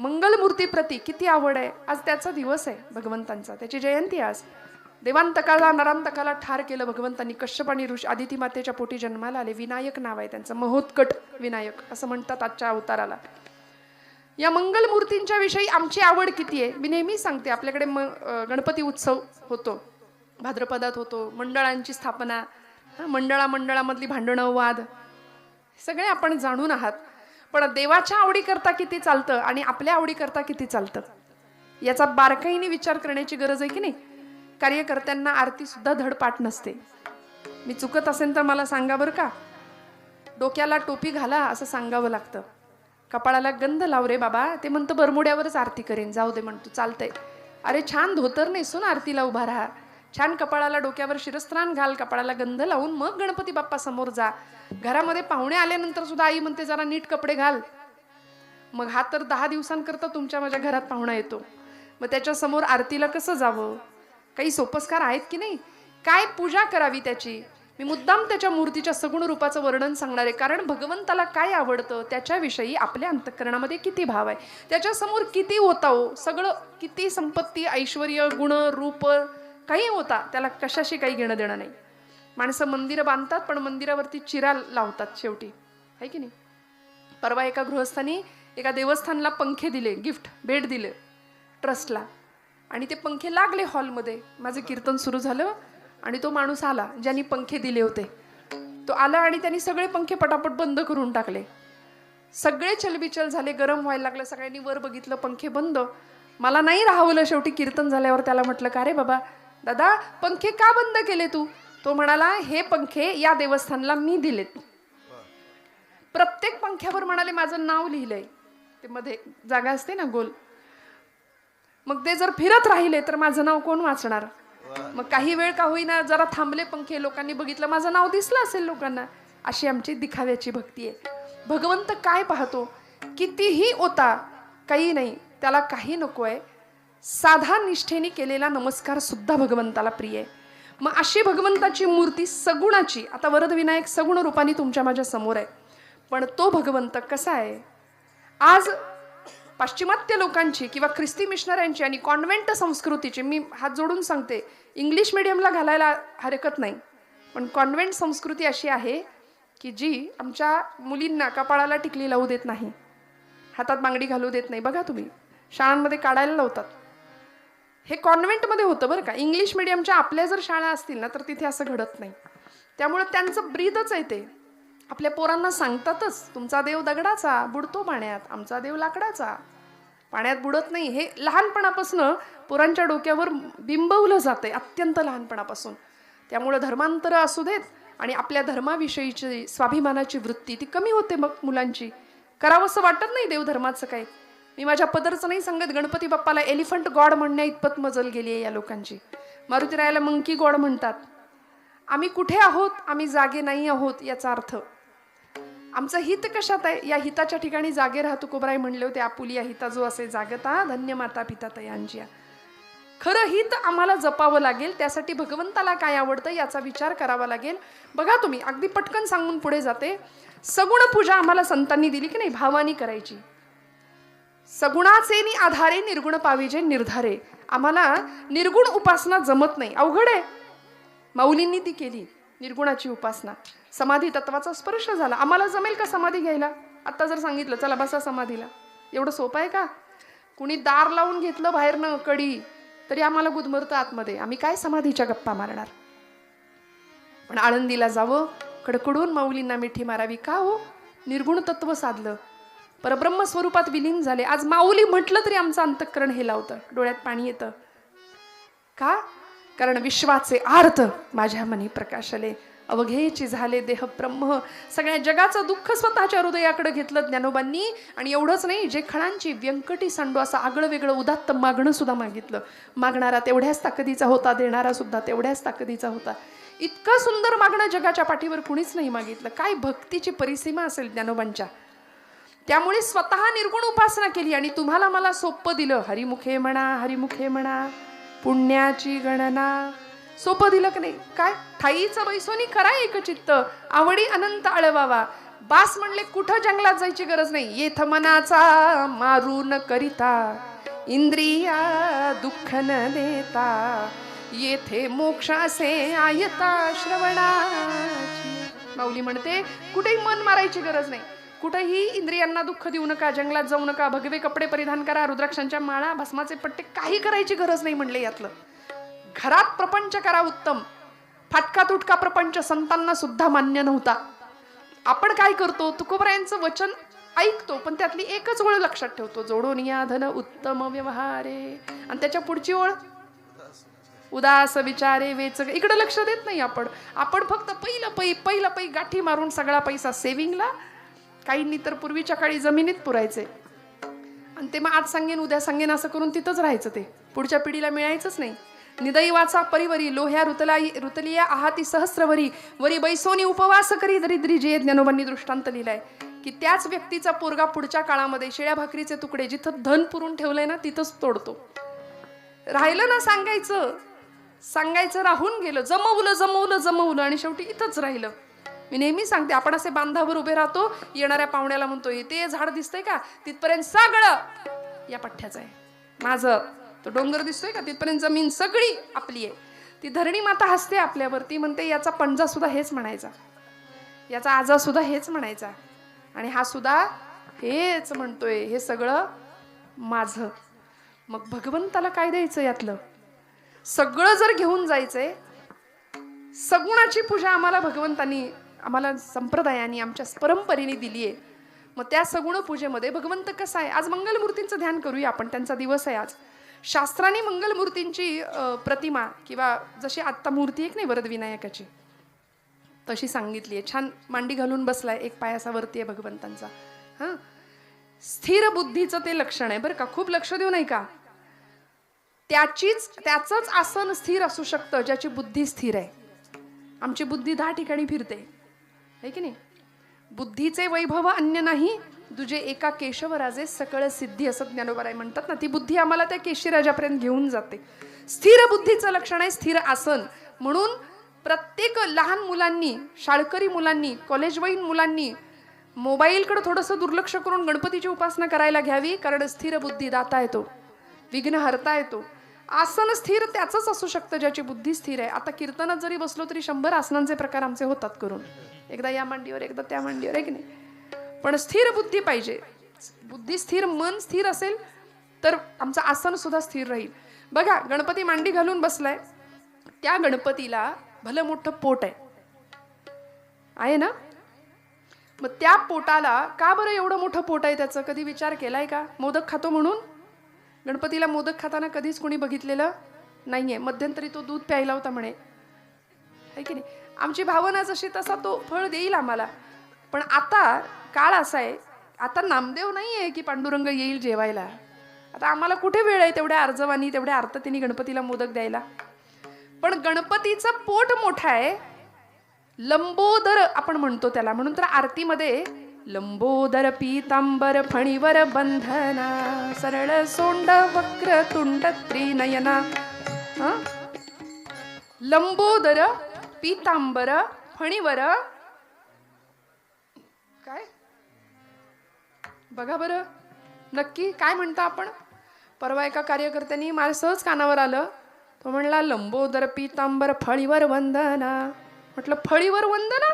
मंगलमूर्तीप्रती किती आवड आहे. आज त्याचा दिवस आहे भगवंतांचा, त्याची जयंती आहे आज. देवांतकाला नरांतकाला ठार केलं भगवंतांनी. कश्यप आणि ऋषी आदिती मातेच्या पोटी जन्माला आले. विनायक नाव आहे त्यांचं, महोत्कट विनायक असं म्हणतात आजच्या अवताराला. या मंगलमूर्तींच्या विषयी आमची आवड किती आहे. मी नेहमी सांगते, आपल्याकडे गणपती उत्सव होतो, भाद्रपदात होतो, मंडळांची स्थापना, मंडळामधली भांडणं वाद सगळे आपण जाणून आहात. पण देवाच्या आवडीकरता किती चालतं आणि आपल्या आवडीकरता किती चालतं याचा बारकाईने विचार करण्याची गरज आहे की नाही. कार्यकर्त्यांना आरती सुद्धा धडपाठ नसते. मी चुकत असेल तर मला सांगा बरं का. डोक्याला टोपी घाला असं सांगावं लागतं. कपाळाला गंध लाव रे बाबा, ते म्हणतं बरमुड्यावरच आरती करेन, जाऊ दे म्हणतो, चालतंय. अरे छान धोतर नेसून आरतीला उभा राहा, छान कपाळाला डोक्यावर शिरस्त्राण घाल, कपाळाला गंध लावून मग गणपती बाप्पा समोर जा. घरामध्ये पाहुणे आल्यानंतर सुद्धा आई म्हणते जरा नीट कपडे घाल. मग हा तर 10 दिवसांकरता तुमच्या माझ्या घरात पाहुणा येतो, मग त्याच्या समोर आरतीला कसं जावं. काही सोपस्कार आहेत की नाही. काय पूजा करावी त्याची. मी मुद्दाम त्याच्या मूर्तीच्या सगुण रूपाचं वर्णन सांगणार आहे, कारण भगवंताला काय आवडतं त्याच्याविषयी आपल्या अंतःकरणामध्ये किती भाव आहे, त्याच्यासमोर किती होता हो. सगळं किती संपत्ती ऐश्वर्य गुण रूप काही होता, त्याला कशाशी काही घेणं देणं नाही. माणसं मंदिरं बांधतात पण मंदिरावरती चिरा लावतात शेवटी, आहे की नाही. परवा एका गृहस्थांनी एका देवस्थानला पंखे दिले, गिफ्ट भेट दिले ट्रस्टला, आणि ते पंखे लागले हॉलमध्ये. माझं कीर्तन सुरू झालं आणि तो माणूस आला ज्यांनी पंखे दिले होते. तो आला आणि त्यांनी सगळे पंखे पटापट बंद करून टाकले. सगळे चलबिचल झाले, गरम व्हायला लागलं. सगळ्यांनी वर बघितलं, पंखे बंद. मला नाही राहवलं. शेवटी कीर्तन झाल्यावर त्याला म्हटलं, का रे बाबा दादा पंखे का बंद केले तू. तो म्हणाला, हे पंखे या देवस्थानला मी दिलेत. प्रत्येक पंख्यावर म्हणाले माझं नाव लिहिलंय. ते मध्ये जागा असते ना गोल, मग ते जर फिरत राहिले तर माझं नाव कोण वाचणार. मग काही वेळ का होईना जरा थांबले पंखे, लोकांनी बघितलं, माझं नाव दिसलं असेल लोकांना. अशी आमची दिखाव्याची भक्ती आहे. भगवंत काय पाहतो, कितीही ओता काही नाही, त्याला काही नको आहे. साधा निष्ठेने केलेला नमस्कार सुद्धा भगवंताला प्रिय आहे. मग अशी भगवंताची मूर्ती सगुणाची, आता वरद विनायक सगुण रूपाने तुमच्या माझ्या समोर आहे. पण तो भगवंत कसा आहे. आज पाश्चिमात्य लोकांची किंवा ख्रिस्ती मिशनऱ्यांची आणि कॉन्व्हेंट संस्कृतीची, मी हात जोडून सांगते, इंग्लिश मिडियमला घालायला हरकत नाही, पण कॉन्व्हेंट संस्कृती अशी आहे की जी आमच्या मुलींना कपाळाला टिकली लावू देत नाही, हातात बांगडी घालू देत नाही. बघा तुम्ही, शाळांमध्ये काढायला लावतात. हे कॉन्व्हेंटमध्ये होतं बरं का. इंग्लिश मिडियमच्या आपल्या जर शाळा असतील ना तर तिथे असं घडत नाही. त्यामुळे त्यांचं ब्रीदच आहे ते. आपल्या पोरांना सांगतातच, तुमचा देव दगडाचा बुडतो पाण्यात, आमचा देव लाकडाचा पाण्यात बुडत नाही. हे लहानपणापासून पोरांच्या डोक्यावर बिंबवलं जातंय, अत्यंत लहानपणापासून. त्यामुळे धर्मांतर असू देत आणि आपल्या धर्माविषयीची स्वाभिमानाची वृत्ती ती कमी होते. मग मुलांची करावंसं वाटत नाही देवधर्माचं काय. मी माझ्या पदरचं नाही सांगत, गणपती बाप्पाला एलिफंट गॉड म्हणण्या इतपत मजल गेली आहे या लोकांची. मारुतीरायाला मंकी गॉड म्हणतात. आम्ही कुठे आहोत, आम्ही जागे नाही आहोत याचा अर्थ. आमचं हित कशात आहे, या हिताच्या ठिकाणी जागे राहा. तुकोबराय म्हणले होते, आपुलिया हिता जो असे जागता धन्य माता पिता तयांची. खरं हित आम्हाला जपावं लागेल. त्यासाठी भगवंताला काय आवडतं याचा विचार करावा लागेल. बघा तुम्ही, अगदी पटकन सांगून पुढे जाते. सगुण पूजा आम्हाला संतांनी दिली की नाही, भावानी करायची. सगुणाचे आधारे निर्गुण पाविजे निर्धारे. आम्हाला निर्गुण उपासना जमत नाही, अवघड आहे. माऊलींनी ती केली निर्गुणाची उपासना. समाधी तत्वाचा स्पर्श झाला. आम्हाला जमेल का समाधी घ्यायला. आता जर सांगितलं चला बसा समाधीला, एवढं सोपं आहे का. कुणी दार लावून घेतलं बाहेरनं कडी तरी आम्हाला गुदमरतं आतमध्ये. आम्ही काय समाधीच्या गप्पा मारणार. पण आळंदीला जावं, कडकडून माऊलींना मिठी मारावी. का हो, निर्गुण तत्व साधलं, परब्रह्म स्वरूपात विलीन झाले. आज माऊली म्हटलं तरी आमचं अंतःकरण हे लावतं, डोळ्यात पाणी येतं. का, कारण विश्वाचे आर्त माझ्या मनी प्रकाशले, अवघेची झाले देह ब्रह्म. सगळ्या जगाचं दुःख स्वतःच्या हृदयाकडे घेतलं ज्ञानोबांनी. आणि एवढंच नाही, जे खणांची व्यंकटी सांडो असं आगळं वेगळं उदात्त मागणं सुद्धा मागितलं. मागणारा तेवढ्याच ताकदीचा होता, देणारा सुद्धा तेवढ्याच ताकदीचा होता. इतकं सुंदर मागणं जगाच्या पाठीवर कुणीच नाही मागितलं. काय भक्तीची परिसीमा असेल ज्ञानोबांच्या. त्यामुळे स्वतः निर्गुण उपासना केली आणि तुम्हाला मला सोपं दिलं. हरिमुखे म्हणा, हरिमुखे म्हणा, पुण्याची गणना. सोपं दिलं की नाही. काय ठाईचं बैसोनी करा एक चित्त, आवडी अनंत आळवावा. बास म्हणले कुठं जंगलात जायची गरज नाही. येथ मनाचा मारून करिता इंद्रिया दुःख न देता येथे मोक्ष असे आयता श्रवणाची. माऊली म्हणते कुठेही मन मारायची गरज नाही, कुठेही इंद्रियांना दुःख देऊ नका, जंगलात जाऊ नका, भगवे कपडे परिधान करा, रुद्राक्षांच्या माळा, भस्माचे पट्टे, काही करायची गरज नाही म्हणले. यातलं घरात प्रपंच करा उत्तम. फाटका तुटका प्रपंच संतांना सुद्धा मान्य नव्हता. आपण काय करतो, तुकोबरायांचं वचन ऐकतो पण त्यातली एकच ओळ लक्षात ठेवतो, जोडून या धन उत्तम व्यवहारे, आणि त्याच्या पुढची ओळ उदास विचारे वेच. इकडे लक्ष देत नाही आपण. आपण फक्त पहिलं पै गाठी मारून सगळा पैसा सेव्हिंगला, काहींनी तर पूर्वीच्या काळी जमिनीत पुरायचे, आणि ते मग आज सांगेन उद्या सांगेन असं करून तिथंच राहायचं, ते पुढच्या पिढीला मिळायचंच नाही. निदैवाचा परिवरी लोह्या रुतलिया आहाती सहस्रवरी वरी बैसोनी उपवास करी दरिद्री जे. ज्ञानोबांनी दृष्टांत लिहिलाय की त्याच व्यक्तीचा पोरगा पुढच्या काळामध्ये शिळ्या भाकरीचे तुकडे जिथं धन पुरून ठेवलंय ना तिथंच तोडतो. राहिलं ना सांगायचं राहून गेलं, जमवलं आणि शेवटी इथंच राहिलं. मी नेहमी सांगते, आपण असे बांधावर उभे राहतो, येणाऱ्या पाहुण्याला म्हणतो ते झाड दिसतंय का, तिथपर्यंत सगळं या पठ्ठ्याचं आहे माझं. तो डोंगर दिसतोय का, तिथपर्यंत जमीन सगळी आपली आहे. ती धरणी माता हसते आपल्यावरती, म्हणते याचा पणजा सुद्धा हेच म्हणायचा, याचा आजा सुद्धा हेच म्हणायचा, आणि हा सुद्धा हेच म्हणतोय, हे सगळं माझं. मग भगवंताला काय द्यायचं यातलं? सगळं जर घेऊन जायचंय, सगुणाची पूजा आम्हाला भगवंतांनी, आम्हाला संप्रदायाने, आमच्या परंपरेने दिली आहे. मग त्या सगुण पूजेमध्ये भगवंत कसा आहे? आज मंगलमूर्तींचं ध्यान करूया आपण, त्यांचा दिवस आहे आज. शास्त्राने मंगलमूर्तींची प्रतिमा किंवा जशी आत्ता मूर्ती एक नाही वरदविनायकाची, तशी सांगितली आहे. छान मांडी घालून बसलाय, एक पायासावरती आहे भगवंतांचा. हां, स्थिर बुद्धीचं ते लक्षण आहे बरं का, खूप लक्ष देऊ नाही का. त्याचंच आसन स्थिर असू शकतं ज्याची बुद्धी स्थिर आहे. आमची बुद्धी 10 ठिकाणी फिरते, है की नाही. बुद्धीचे वैभव अन्य नाही, तुझे एका केशवराजे सकळ सिद्धी, असं ज्ञानोबाराय म्हणतात ना. ती बुद्धी आम्हाला त्या केशीराजापर्यंत घेऊन जाते. स्थिर बुद्धीचं लक्षण आहे स्थिर आसन. म्हणून प्रत्येक लहान मुलांनी, शाळकरी मुलांनी, कॉलेजवयीन मुलांनी मोबाईलकडे थोडंसं दुर्लक्ष करून गणपतीची उपासना करायला घ्यावी, कारण स्थिर बुद्धी दाता येतो, विघ्न हरता येतो. आसन स्थिर त्याचंच असू शकतं ज्याची बुद्धी स्थिर आहे. आता कीर्तनात जरी बसलो तरी 100 आसनांचे प्रकार आमचे होतात करून, एकदा या मांडीवर एकदा त्या मांडीवर, आहे की नाही. पण स्थिर बुद्धी पाहिजे. बुद्धी स्थिर, मन स्थिर असेल तर आमचं आसन सुद्धा स्थिर राहील. बघा, गणपती मांडी घालून बसलाय, त्या गणपतीला भलं मोठं पोट आहे ना. मग त्या पोटाला का बरं एवढं मोठं पोट आहे त्याचं, कधी विचार केलाय का? मोदक खातो म्हणून. गणपतीला मोदक खाताना कधीच कोणी बघितलेलं नाहीये. मध्यंतरी तो दूध प्यायला होता म्हणे, है की नाही. आमची भावना जशी तसा तो फळ देईल आम्हाला. पण आता काळ असा आहे, आता नामदेव नाही आहे की पांडुरंग येईल जेवायला. आता आम्हाला कुठे वेळ आहे तेवढ्या अर्जवानी, तेवढ्या अर्थतेने गणपतीला मोदक द्यायला. पण गणपतीचं पोट मोठं आहे, लंबोदर आपण म्हणतो त्याला. म्हणून तर आरतीमध्ये लंबोदर पीतांबर फणीवर बंधना, सरळ सोंड वक्र तुंड त्रिनयना. लंबोदर पीतांबर फणीवर, काय बघा बरं नक्की काय म्हणता आपण. परवा एका कार्यकर्त्यांनी मला सहज कानावर आलं, तो म्हणला लंबोदर पीतांबर फळीवर वंदना. म्हटलं फळीवर वंदना,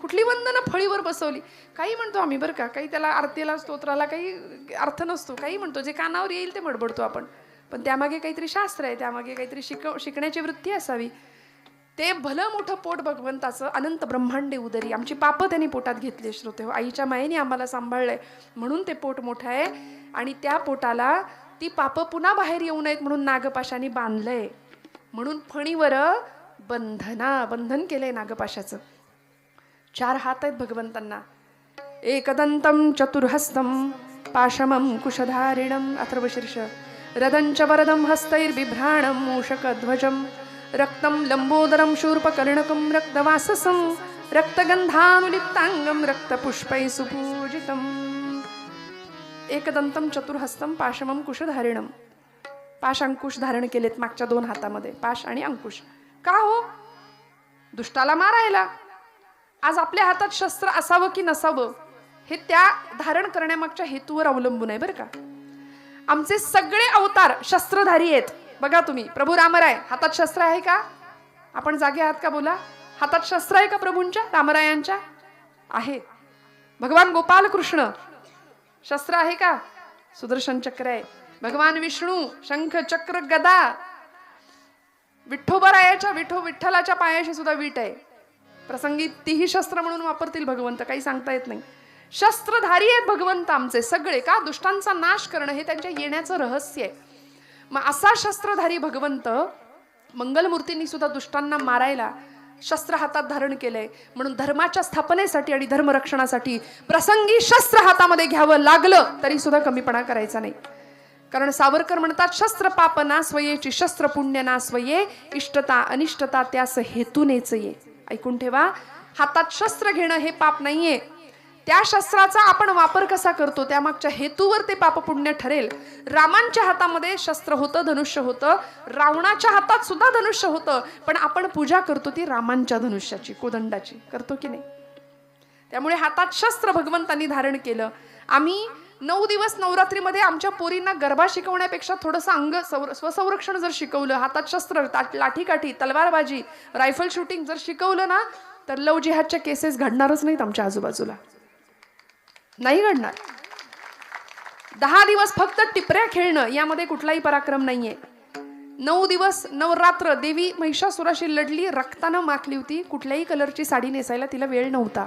कुठली वंदना फळीवर बसवली? काही म्हणतो आम्ही बरं का, काही त्याला आरतीला स्तोत्राला काही अर्थ नसतो, काही म्हणतो जे कानावर येईल ते बडबडतो आपण. पण त्यामागे काहीतरी शास्त्र आहे, त्यामागे काहीतरी शिकण्याची वृत्ती असावी. ते भलं मोठं पोट भगवंताचं, अनंत ब्रह्मांडे उदरी. आमची पापं त्यांनी पोटात घेतली श्रोते हो, आईच्या मायेने आम्हाला सांभाळलंय म्हणून ते पोट मोठं आहे. आणि त्या पोटाला ती पापं पुन्हा बाहेर येऊ नयेत म्हणून नागपाशाने बांधलंय. म्हणून फणीवर बंधना, बंधन केलंय नागपाशाचं. 4 हात आहेत भगवंतांना. एकदंतं चतुर्हस्तं पाशमं कुशधारिणं अथर्वशीर्ष रदंच वरदं हस्तैर्बिभ्राणं मूषकध्वजं रक्तं लंबोदरं शूर्पकर्णकं रक्तवाससं रक्तगंधानुलिप्तांगं रक्तपुष्पैः सुपूजितम्. एकदंतं चतुर्हस्तं पाशमं कुशधारिणं. पाश अंकुश धारण केलेत मागच्या 2 हातामध्ये, पाश आणि अंकुश. का हो? दुष्टाला मारायला. आज आपल्या हातात शस्त्र असावं की नसावं हे त्या धारण करण्यामागच्या हेतूवर अवलंबून आहे बरं का. आमचे सगळे अवतार शस्त्रधारी आहेत. बघा तुम्ही, प्रभू रामराय हातात शस्त्र आहे का? आपण जागे आहात का? बोला. हातात शस्त्र आहे का प्रभूंच्या, रामरायांच्या? आहे. भगवान गोपाल कृष्ण शस्त्र आहे का? सुदर्शन चक्र आहे. भगवान विष्णू शंख चक्र गदा. विठ्ठोबरायाच्या विठ्ठलाच्या पायाशी सुद्धा वीट आहे. प्रसंगी तीही शस्त्र म्हणून वापरतील भगवंत, काही सांगता येत नाही. शस्त्रधारी आहेत भगवंत आमचे सगळे. का? दुष्टांचा नाश करणं हे त्यांच्या येण्याचं रहस्य आहे. मग असा शस्त्रधारी भगवंत मंगलमूर्तींनी सुद्धा दुष्टांना मारायला शस्त्र हातात धारण केलंय. म्हणून धर्माच्या स्थापनेसाठी आणि धर्मरक्षणासाठी प्रसंगी शस्त्र हातामध्ये घ्यावं लागलं तरी सुद्धा कमीपणा करायचा नाही. कारण सावरकर म्हणतात, शस्त्र पाप ना स्वयेची शस्त्र पुण्य ना स्वये, इष्टता अनिष्टता त्यास हेतूनेच ये. ऐकून ठेवा, हातात शस्त्र घेणं हे पाप नाहीये. त्या शस्त्राचा आपण वापर कसा करतो त्यामागच्या हेतूवर ते पाप पुण्य ठरेल. रामांच्या हातामध्ये शस्त्र होतं, धनुष्य होतं. रावणाच्या हातात सुद्धा धनुष्य होतं, पण आपण पूजा करतो ती रामांच्या धनुष्याची, कोदंडाची करतो की नाही. त्यामुळे हातात शस्त्र भगवंतांनी धारण केलं. आम्ही 9 दिवस नवरात्रीमध्ये आमच्या पोरींना गरबा शिकवण्यापेक्षा थोडंसं स्वसंरक्षण जर शिकवलं, हातात शस्त्र, लाठीकाठी, तलवारबाजी, रायफल शूटिंग जर शिकवलं ना, तर लव जिहादच्या केसेस घडणारच नाहीत आमच्या आजूबाजूला. नाही घडणार. 10 दिवस फक्त टिपऱ्या खेळणं यामध्ये कुठलाही पराक्रम नाहीये. 9 दिवस नवरात्र देवी महिषासुराशी लढली, रक्तानं माखली होती. कुठल्याही कलरची साडी नेसायला तिला वेळ नव्हता.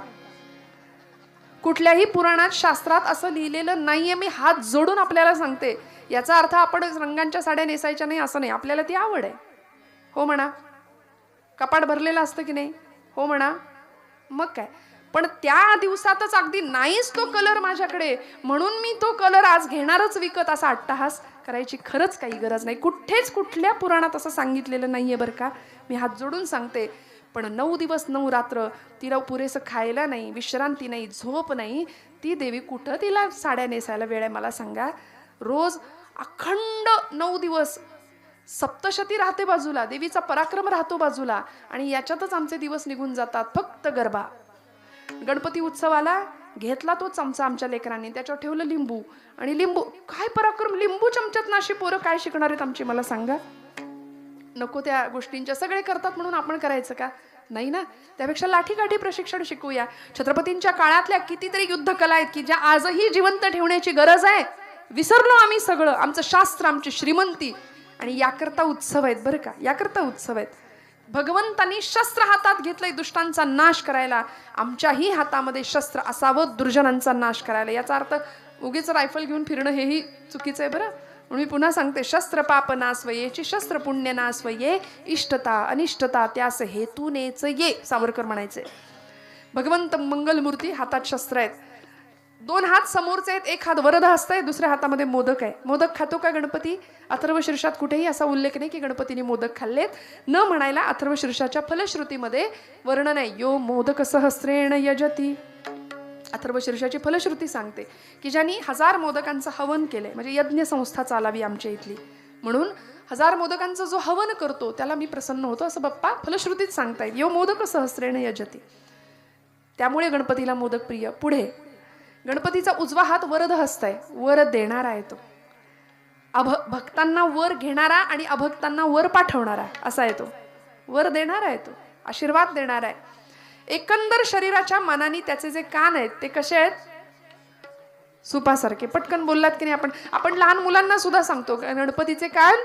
कुठल्याही पुराणात शास्त्रात असं लिहिलेलं नाहीये. मी हात जोडून आपल्याला सांगते. याचा अर्थ आपण रंगांच्या साड्या नेसायच्या नाही असं नाही. आपल्याला ती आवड आहे. हो म्हणा. कपाट भरलेलं असतं की नाही? हो म्हणा. मग काय, पण त्या दिवसातच अगदी नाहीच तो कलर माझ्याकडे म्हणून मी तो कलर आज घेणारच विकत, असा अट्टहास करायची खरंच काही गरज नाही. कुठेच कुठल्या पुराणात असं सांगितलेलं नाहीये बरं का. मी हात जोडून सांगते. पण 9 दिवस 9 रात्र तिला पुरेसं खायला नाही, विश्रांती नाही, झोप नाही. ती देवी कुठं तिला साड्या नेसायला वेळ आहे मला सांगा. रोज अखंड 9 दिवस सप्तशती राहते बाजूला, देवीचा पराक्रम राहतो बाजूला, आणि याच्यातच आमचे दिवस निघून जातात. फक्त गरबा. गणपती उत्सवाला घेतला तो चमचा आमच्या लेकरांनी, त्याच्यावर ठेवलं लिंबू, आणि लिंबू काय पराक्रम. लिंबू चमच्यात नाशी पोरं काय शिकणार आहेत आमची मला सांगा. नको त्या गोष्टींच्या. सगळे करतात म्हणून आपण करायचं का? नाही ना. त्यापेक्षा लाठीकाठी प्रशिक्षण शिकूया. छत्रपतींच्या काळातल्या कितीतरी युद्ध कला आहेत की ज्या आजही जिवंत ठेवण्याची गरज आहे. विसरलो आम्ही सगळं. आमचं शास्त्र, आमची श्रीमंती, आणि याकरता उत्सव आहेत बरं का. याकरता उत्सव आहेत. भगवंतांनी शस्त्र हातात घेतलंय दुष्टांचा नाश करायला. आमच्याही हातामध्ये शस्त्र असावं दुर्जनांचा नाश करायला. याचा अर्थ उगीच रायफल घेऊन फिरणं हेही चुकीचं आहे बरं. म्हणून मी पुन्हा सांगते, शस्त्र पाप ना स्वयेची शस्त्र पुण्य ना स्वये, इष्टता अनिष्टता त्यास हेतूनेच ये. सावरकर म्हणायचे. भगवंत मंगलमूर्ती हातात शस्त्र आहेत. 2 हात समोरचे आहेत, 1 हात वरद हस्त आहे, दुसऱ्या हातामध्ये मोदक आहे. मोदक खातो का गणपती? अथर्वशीर्षात कुठेही असा उल्लेख नाही की गणपतीने मोदक खाल्लेत. न म्हणायला अथर्वशीर्षाच्या फलश्रुतीमध्ये वर्णन आहे. यो मोदक सहस्रेण यजती. अथर्वशीर्षाची फलश्रुती सांगते की ज्यांनी 1000 मोदकांचं हवन केलंय, म्हणजे यज्ञ संस्था चालावी आमच्या इथली, म्हणून 1000 मोदकांचं जो हवन करतो त्याला मी प्रसन्न होतो, असं बाप्पा फलश्रुतीत सांगतायत. यो मोदक सहस्रेण यजती. त्यामुळे गणपतीला मोदक प्रिय. पुढे गणपतीचा उजवा हात वरद हस्त आहे. वर देणारा आहे तो. भक्तांना वर घेणारा आणि अभक्तांना वर पाठवणारा असा आहे तो. वर देणारा आहे तो, आशीर्वाद देणारा आहे. एकंदर शरीराच्या मानाने त्याचे जे कान आहेत ते कसे आहेत? सुपासारखे. पटकन बोललात की नाही. आपण लहान मुलांना सुद्धा सांगतो गणपतीचे कान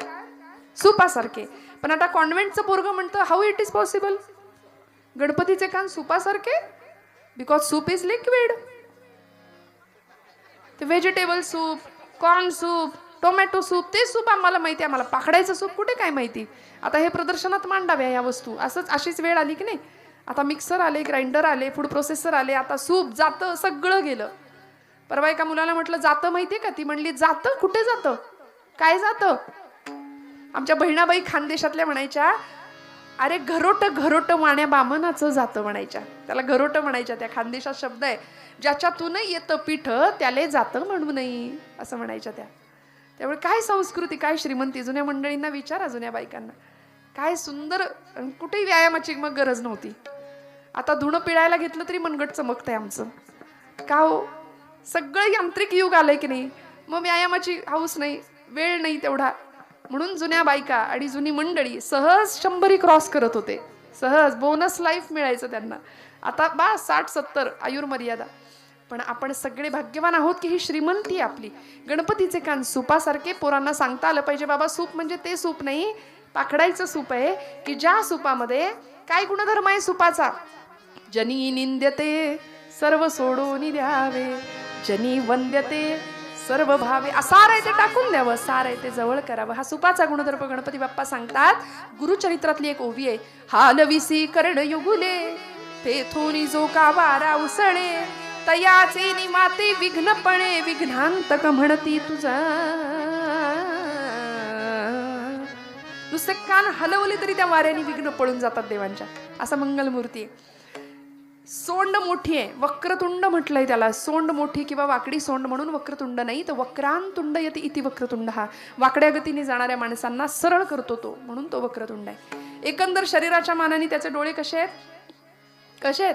सुपासारखे. पण आता कॉन्व्हेंटचं पोरगं म्हणतं, हाऊ इट इज पॉसिबल? गणपतीचे कान सुपासारखे? Because soup is liquid. ते vegetable soup, corn soup, tomato soup, ते सूप आम्हाला माहिती आहे. आम्हाला पाकडायचं सूप कुठे काय माहिती. आता हे प्रदर्शनात मांडाव्या या वस्तू. अशीच वेळ आली की नाही. आता मिक्सर आले, ग्राइंडर आले, फूड प्रोसेसर आले. आता सूप जातं, सगळं गेलं. परवा एका मुलाला म्हटलं जातं माहितीये का? ती म्हणली जातं? कुठे जातं? काय जातं? आमच्या बहिणाबाई खानदेशातल्या म्हणायच्या, अरे घरोट घरोट वाण्या बामनाचं जातं म्हणायच्या. त्याला घरोट म्हणायच्या. त्या खानदेशात शब्द आहे. ज्याच्यातून येतं पीठ त्याले जातं म्हणू नये असं म्हणायच्या त्या. त्यामुळे काय संस्कृती, काय श्रीमंती. जुन्या मंडळींना विचारा, जुन्या बायकांना. काय सुंदर. कुठेही व्यायामाची मग गरज नव्हती. आता धुणं पिळायला घेतलं तरी मनगट चमकतंय आमचं. का हो, सगळं यांत्रिक युग आलंय की नाही. मग व्यायामाची हाऊस नाही, वेळ नाही तेवढा. म्हणून जुन्या बायका आणि जुनी मंडळी सहज 100 क्रॉस करत होते. सहज बोनस लाईफ मिळायचं त्यांना. आता 60-70 आयुर्मर्यादा. पण आपण सगळे भाग्यवान आहोत की ही श्रीमंती आपली. गणपतीचे कान सुपासारखे. पोरांना सांगता आलं पाहिजे, बाबा सूप म्हणजे ते सूप नाही, पाखडायचं सूप आहे की ज्या सुपामध्ये काय गुणधर्म आहे सुपाचा. जनी निंद्यते सर्व सोडून द्यावे, जनी वंद्यते सर्व भावे. सार आहे ते टाकून द्यावं, सार आहे ते जवळ करावं. हा सुपाचा गुणधर्म गणपती बाप्पा सांगतात. गुरुचरित्रातली एक ओवी आहे. हालविसी कर्ण युगुले, तेथोनी जो का वारा उसळे, तयाचे निमाते विघ्नपणे, विघ्नांतक म्हणती तुझा. नुसते कान हलवले तरी त्या वाऱ्याने विघ्न पळून जातात देवांच्या. असा मंगलमूर्ती आहे. सोंड मोठी आहे, वक्रतुंड म्हटलंय त्याला. सोंड मोठी किंवा वाकडी सोंड म्हणून वक्रतुंड नाही, तर वक्रांतुंड यती इति वक्रतुंड. हा वाकड्या गतीने जाणाऱ्या माणसांना सरळ करतो तो, म्हणून तो वक्रतुंड आहे. एकंदर शरीराच्या मानाने त्याचे डोळे कसे आहेत? कसे आहेत?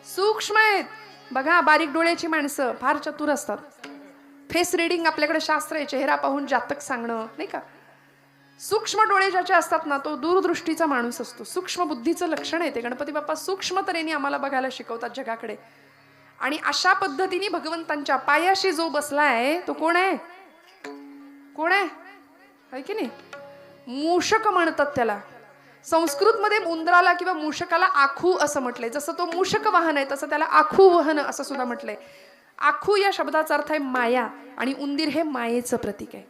सूक्ष्म आहेत. बघा, बारीक डोळ्याची माणसं फार चतुर असतात. फेस रिडिंग आपल्याकडे शास्त्र आहे, चेहरा पाहून जातक सांगणं, नाही का. सूक्ष्म डोळे ज्याचे असतात ना, तो दूरदृष्टीचा माणूस असतो. सूक्ष्म बुद्धीचं लक्षण आहे ते. गणपती बाप्पा सूक्ष्म तऱ्हेने आम्हाला बघायला शिकवतात जगाकडे. आणि अशा पद्धतीने भगवंतांच्या पायाशी जो बसलाय तो कोण आहे? कोण आहे की नाही? मूषक म्हणतात त्याला. संस्कृतमध्ये उंदराला किंवा मूषकाला आखू असं म्हटलंय. जसं तो मूषक वाहन आहे तसं त्याला आखू वाहन असं सुद्धा म्हटलंय. आखू या शब्दाचा अर्थ आहे माया, आणि उंदीर हे मायेचं प्रतीक आहे.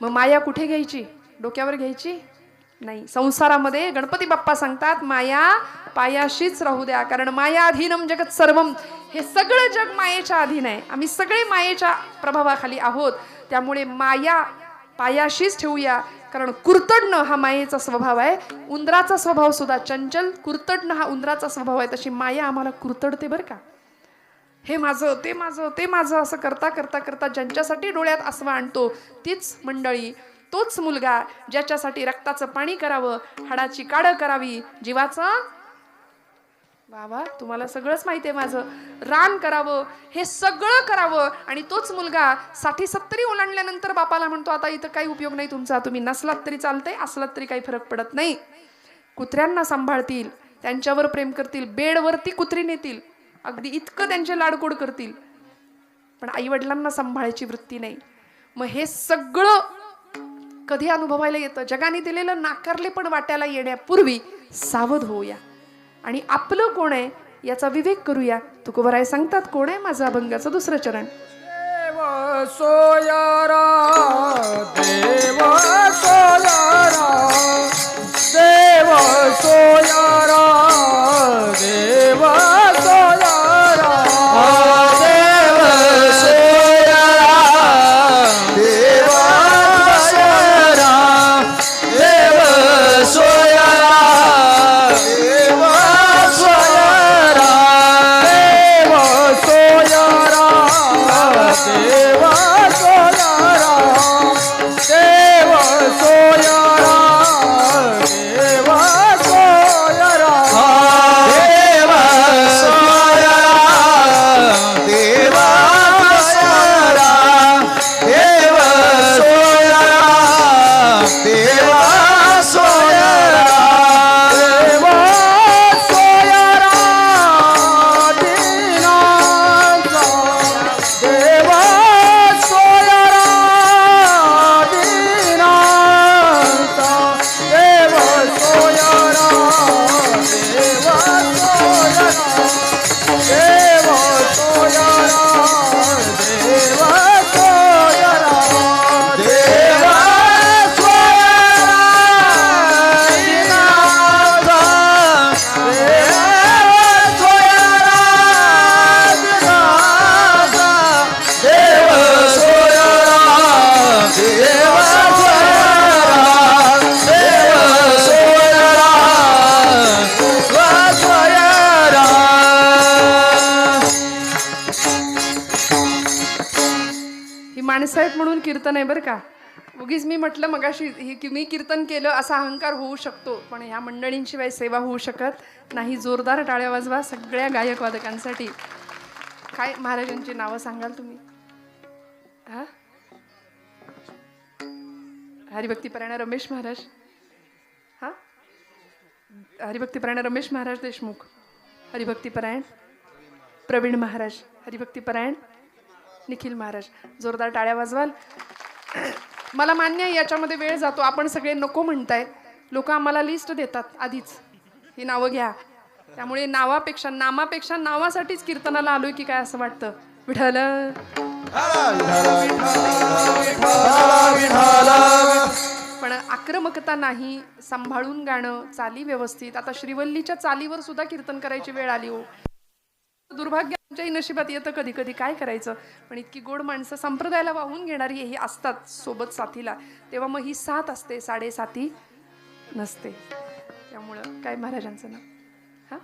मग माया कुठे घ्यायची? डोक्यावर घ्यायची नाही. संसारामध्ये गणपती बाप्पा सांगतात माया पायाशीच राहू द्या, कारण माया अधीनम जगत सर्वम. हे सगळं जग मायेच्या अधीन आहे. आम्ही सगळे मायेच्या प्रभावाखाली आहोत. त्यामुळे माया पायाशीच ठेवूया, कारण कुरतडणं हा मायेचा स्वभाव आहे. उंदराचा स्वभाव सुद्धा चंचल, कुरतडणं हा उंदराचा स्वभाव आहे. तशी माया आम्हाला कुरतडते बरं का. हे माझं, ते माझं, ते माझं असं करता करता करता ज्यांच्यासाठी डोळ्यात आसवा आणतो तीच मंडळी, तोच मुलगा ज्याच्यासाठी रक्ताचं पाणी करावं, हाडाची काढ करावी, जीवाचं बाबा तुम्हाला सगळंच माहिती आहे माझं, रान करावं, हे सगळं करावं. आणि तोच मुलगा 60-70 ओलांडल्यानंतर बापाला म्हणतो आता इथं काही उपयोग नाही तुमचा, तुम्ही नसलात तरी चालतंय, असलात तरी काही फरक पडत नाही. कुत्र्यांना सांभाळतील, त्यांच्यावर प्रेम करतील, बेडवरती कुत्री नेतील, अगदी इतकं त्यांचे लाडकोड करतील, पण आई वडिलांना सांभाळायची वृत्ती नाही. मग हे सगळं कधी अनुभवायला येतं? जगाने दिलेलं नाकारले पण वाट्याला येण्यापूर्वी सावध होऊया आणि आपलं कोण आहे याचा विवेक करूया. तुकोबराय सांगतात कोण आहे माझं अभंगाचं 2रं चरण. देव सोयारा, देव सोयारा, देव सोयारा, देव सोयारा, देव सोयारा, देव सोयारा, देव सोयारा, देव सोयारा, देव सोयारा, देव सोयारा, देव सोयारा, देव सोयारा, देव सोयारा, देव सोयारा, देव सोयारा, देव सोयारा, देव सोयारा, दीनांचा देव सोयारा, दीनांचा देव सोयारा, देव सोयारा, देव सोयारा, देव सोयारा, देव ही माणसं आहेत म्हणून कीर्तन आहे बरं का. उगीच मी म्हटलं मगाशी की मी कीर्तन केलं असा अहंकार होऊ शकतो, पण ह्या मंडळींशिवाय सेवा होऊ शकत नाही. जोरदार टाळ्या वाजवा सगळ्या गायक वादकांसाठी. काय महाराजांची नावं सांगाल तुम्ही? हा, हरिभक्तीपरायण रमेश महाराज, हा, हरिभक्तीपरायण रमेश महाराज देशमुख, हरिभक्तीपरायण प्रवीण महाराज, हरिभक्तीपरायण निखिल महाराज. जोरदार टाळ्या वाजवाल. मला मान्य आहे याच्यामध्ये वेळ जातो, आपण सगळे नको म्हणताय. लोक आम्हाला लिस्ट देतात आधीच, ही नावं घ्या. त्यामुळे नावापेक्षा नामापेक्षा नावासाठीच कीर्तनाला आलोय की काय असं वाटतं. विठ्ठल पण आक्रमकता नाही, सांभाळून गाणं, चाली व्यवस्थित. आता श्रीवल्लीच्या चालीवर सुद्धा कीर्तन करायची वेळ आली हो. दुर्भाग्य आमच्याही नशिबात येतं कधी कधी, काय करायचं. पण इतकी गोड माणसं संप्रदायाला वाहून घेणारी ही असतात सोबत साथीला, तेव्हा मग ही साथ असते, साडेसाती नसते. त्यामुळं काय महाराजांचं नाव, हा,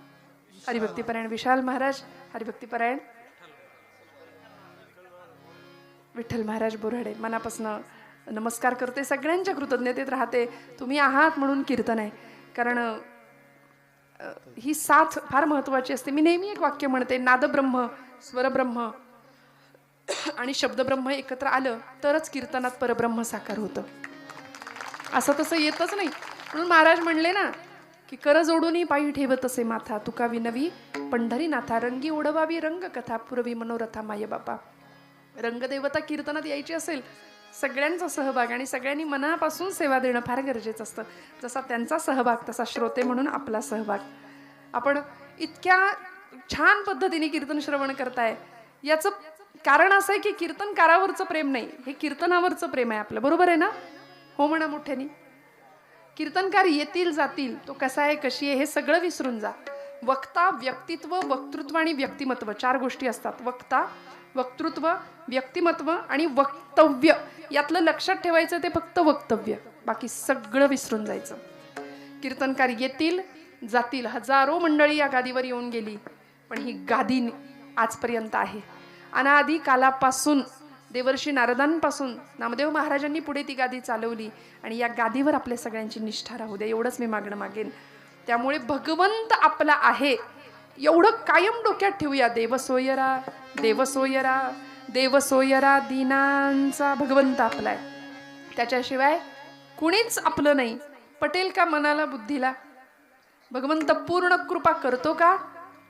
हरिभक्तीपरायण विशाल महाराज, हरिभक्तीपरायण विठ्ठल महाराज बोराडे. मनापासून नमस्कार करते, सगळ्यांच्या कृतज्ञतेत राहते. तुम्ही आहात म्हणून कीर्तन आहे. कारण ही साथ फार महत्वाची असते. मी नेहमी एक वाक्य म्हणते, नादब्रह्म, स्वरब्रह्म आणि शब्दब्रह्म एकत्र आलं तरच कीर्तनात परब्रह्म साकार होतं. असं तसं येतच नाही. म्हणून महाराज म्हणले ना की कर जोडून पायी ठेवत असे माथा, तुका विनवी पंढरीनाथा, रंगी ओढवावी रंग कथा, पुरवी मनोरथा माय बापा. रंगदेवता कीर्तनात यायची असेल, सगळ्यांचा सहभाग आणि सगळ्यांनी मनापासून सेवा देणं फार गरजेचं असतं. जसा त्यांचा सहभाग तसा श्रोते म्हणून आपला सहभाग. आपण इतक्या छान पद्धतीने कीर्तन श्रवण करताय, याचं कारण असं आहे की कीर्तनकारावरचं प्रेम नाही, हे कीर्तनावरचं प्रेम आहे आपलं. बरोबर आहे ना? हो म्हणा मोठ्यानी. कीर्तनकार येतील जातील, तो कसा आहे कशी आहे हे सगळं विसरून जा. वक्ता, व्यक्तित्व, वक्तृत्व आणि व्यक्तिमत्व, 4 गोष्टी असतात. वक्ता, वक्तृत्व, व्यक्तिमत्व आणि वक्तव्य. यातलं लक्षात ठेवायचं ते फक्त वक्तव्य, बाकी सगळं विसरून जायचं. कीर्तनकार येतील जातील, हजारो मंडळी या गादीवर येऊन गेली, पण ही गादी आजपर्यंत आहे. अनादी कालापासून, देवर्षी नारदांपासून नामदेव महाराजांनी पुढे ती गादी चालवली आणि या गादीवर आपल्या सगळ्यांची निष्ठा राहू दे, एवढंच मी मागणं मागेन. त्यामुळे भगवंत आपला आहे एवढं कायम डोक्यात ठेवूया. देवसोयरा देवसोयरा देवसोयरा, दीनांचा भगवंत आपलाय, त्याच्याशिवाय कुणीच आपलं नाही. पटेल का मनाला बुद्धीला? भगवंत पूर्ण कृपा करतो का?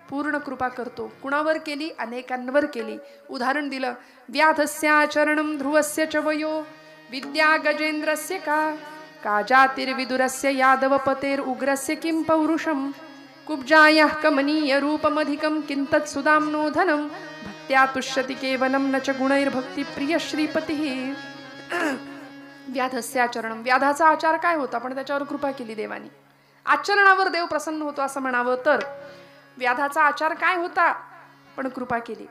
पूर्ण कृपा करतो. कुणावर केली? अनेकांवर केली. उदाहरण दिलं, व्याधस्याचरणं ध्रुवस्य च वयो विद्या गजेंद्रस्य का जातिर्विदुरस्य यादवपतेर उग्रस्य किं पौरुषम कुब्जायाः कमनीय रूपमधिकं किंतत् सुदाम्नो धनं भक्त्या तुष्यति केवलं न च गुणैर्भक्ती प्रिय श्रीपतिः. व्याधस्याचरणं, व्याधाचा आचार काय होता पण त्याच्यावर कृपा केली देवानी. आचरणावर देव प्रसन्न होतो असं म्हणावं तर व्याधाचा आचार काय होता पण कृपा केली.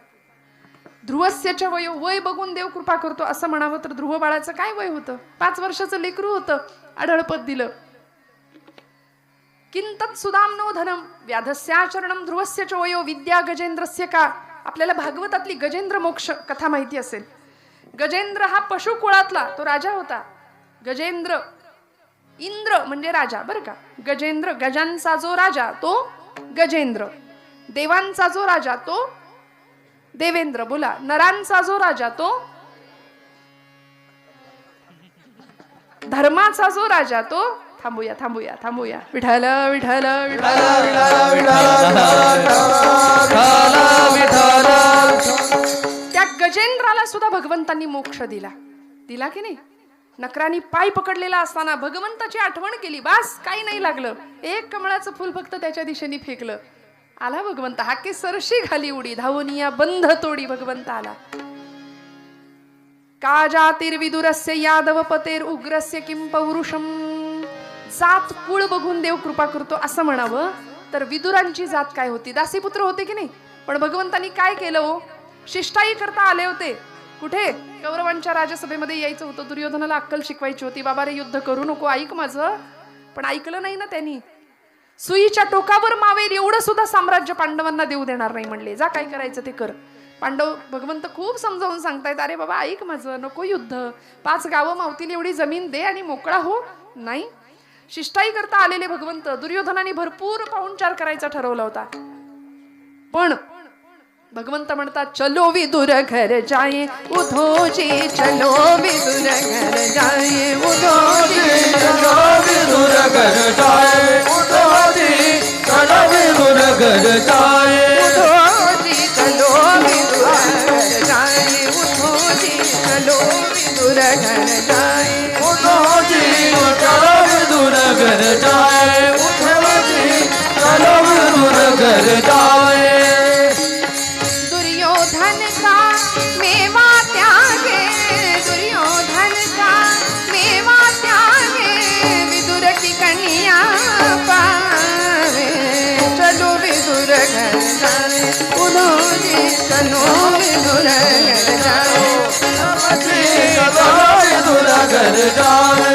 ध्रुवस्यच वयो, वय बघून देव कृपा करतो असं म्हणावं तर ध्रुव बाळाचं काय वय होतं? 5 वर्षाचं लेकरू होतं, आढळपद दिलं. किंतत् सुदाम्नो धनम व्याधस्याचरणं ध्रुवस्यच वयो विद्या गजेंद्रस्य का. आपल्याला भागवतातली गजेंद्र मोक्ष कथा माहिती असेल. गजेंद्र हा पशुकुळातला तो राजा होता. गजेंद्र, इंद्र म्हणजे राजा बरं का. गजेंद्र, गजांचा जो राजा तो गजेंद्र, देवांचा जो राजा तो देवेंद्र. बोला, नरांचा जो राजा तो धर्माचा जो राजा तो थांबूया थांबूया थांबूया विठ्ठल विठ्ठल त्या गजेंद्राला सुद्धा भगवंतांनी मोक्ष दिला. दिला की नाही? नकरानी पाय पकडलेला असताना भगवंताची आठवण केली, बास काही नाही लागलं. एक कमळाचं फुल फक्त त्याच्या दिशेने फेकलं, आला भगवंत. हाके सरशी घाली उडी धावनिया बंध तोडी भगवंत आला. का जातिर्विदुरस्य यादवपतेर उग्रस्य किं पौरुषम. जात कुळ बघून देव कृपा करतो असं म्हणावं तर विदुरांची जात काय होती? दासीपुत्र होते की नाही? पण भगवंतांनी काय केलं हो? शिष्टाई करता आले होते. कुठे? कौरवांच्या राजसभेमध्ये यायचं होतं. दुर्योधनाला अक्कल शिकवायची होती. बाबा रे युद्ध करू नको, ऐक माझं. पण ऐकलं नाही ना त्यांनी. सुईच्या टोकावर मावेल एवढं सुद्धा साम्राज्य पांडवांना देऊ देणार नाही म्हणले. जा काय करायचं ते कर. पांडव भगवंत खूप समजावून सांगतायत, अरे बाबा ऐक माझं, नको युद्ध, 5 गावं मावतील एवढी जमीन दे आणि मोकळा हो. नाही, शिष्टाई करता आलेले भगवंत, दुर्योधनाने भरपूर पाहुणचार करायचा ठरवला होता, पण भगवंत म्हणतात चलो विदुर घर जाये उधोजी, चलो विदुर घर जाये उधोजी, चलो विदुर घर जाए उधोजी, चलो विदुर घर जाए उधोजी, चलो विदुर घर जाये उधोजी, चलो विदुर घर जाये उधोजी, चलो विदुर घर जाए उधोजी, चलो विदुर घर जाए. दुर्योधन का मेवा त्यागे, दुर्योधन का मेवा त्यागे, विदुर की कन्या पावे, चलो विदुर घर जाए उधोजी, चलो विदुर घर जाए चलो विदुर घर जाए,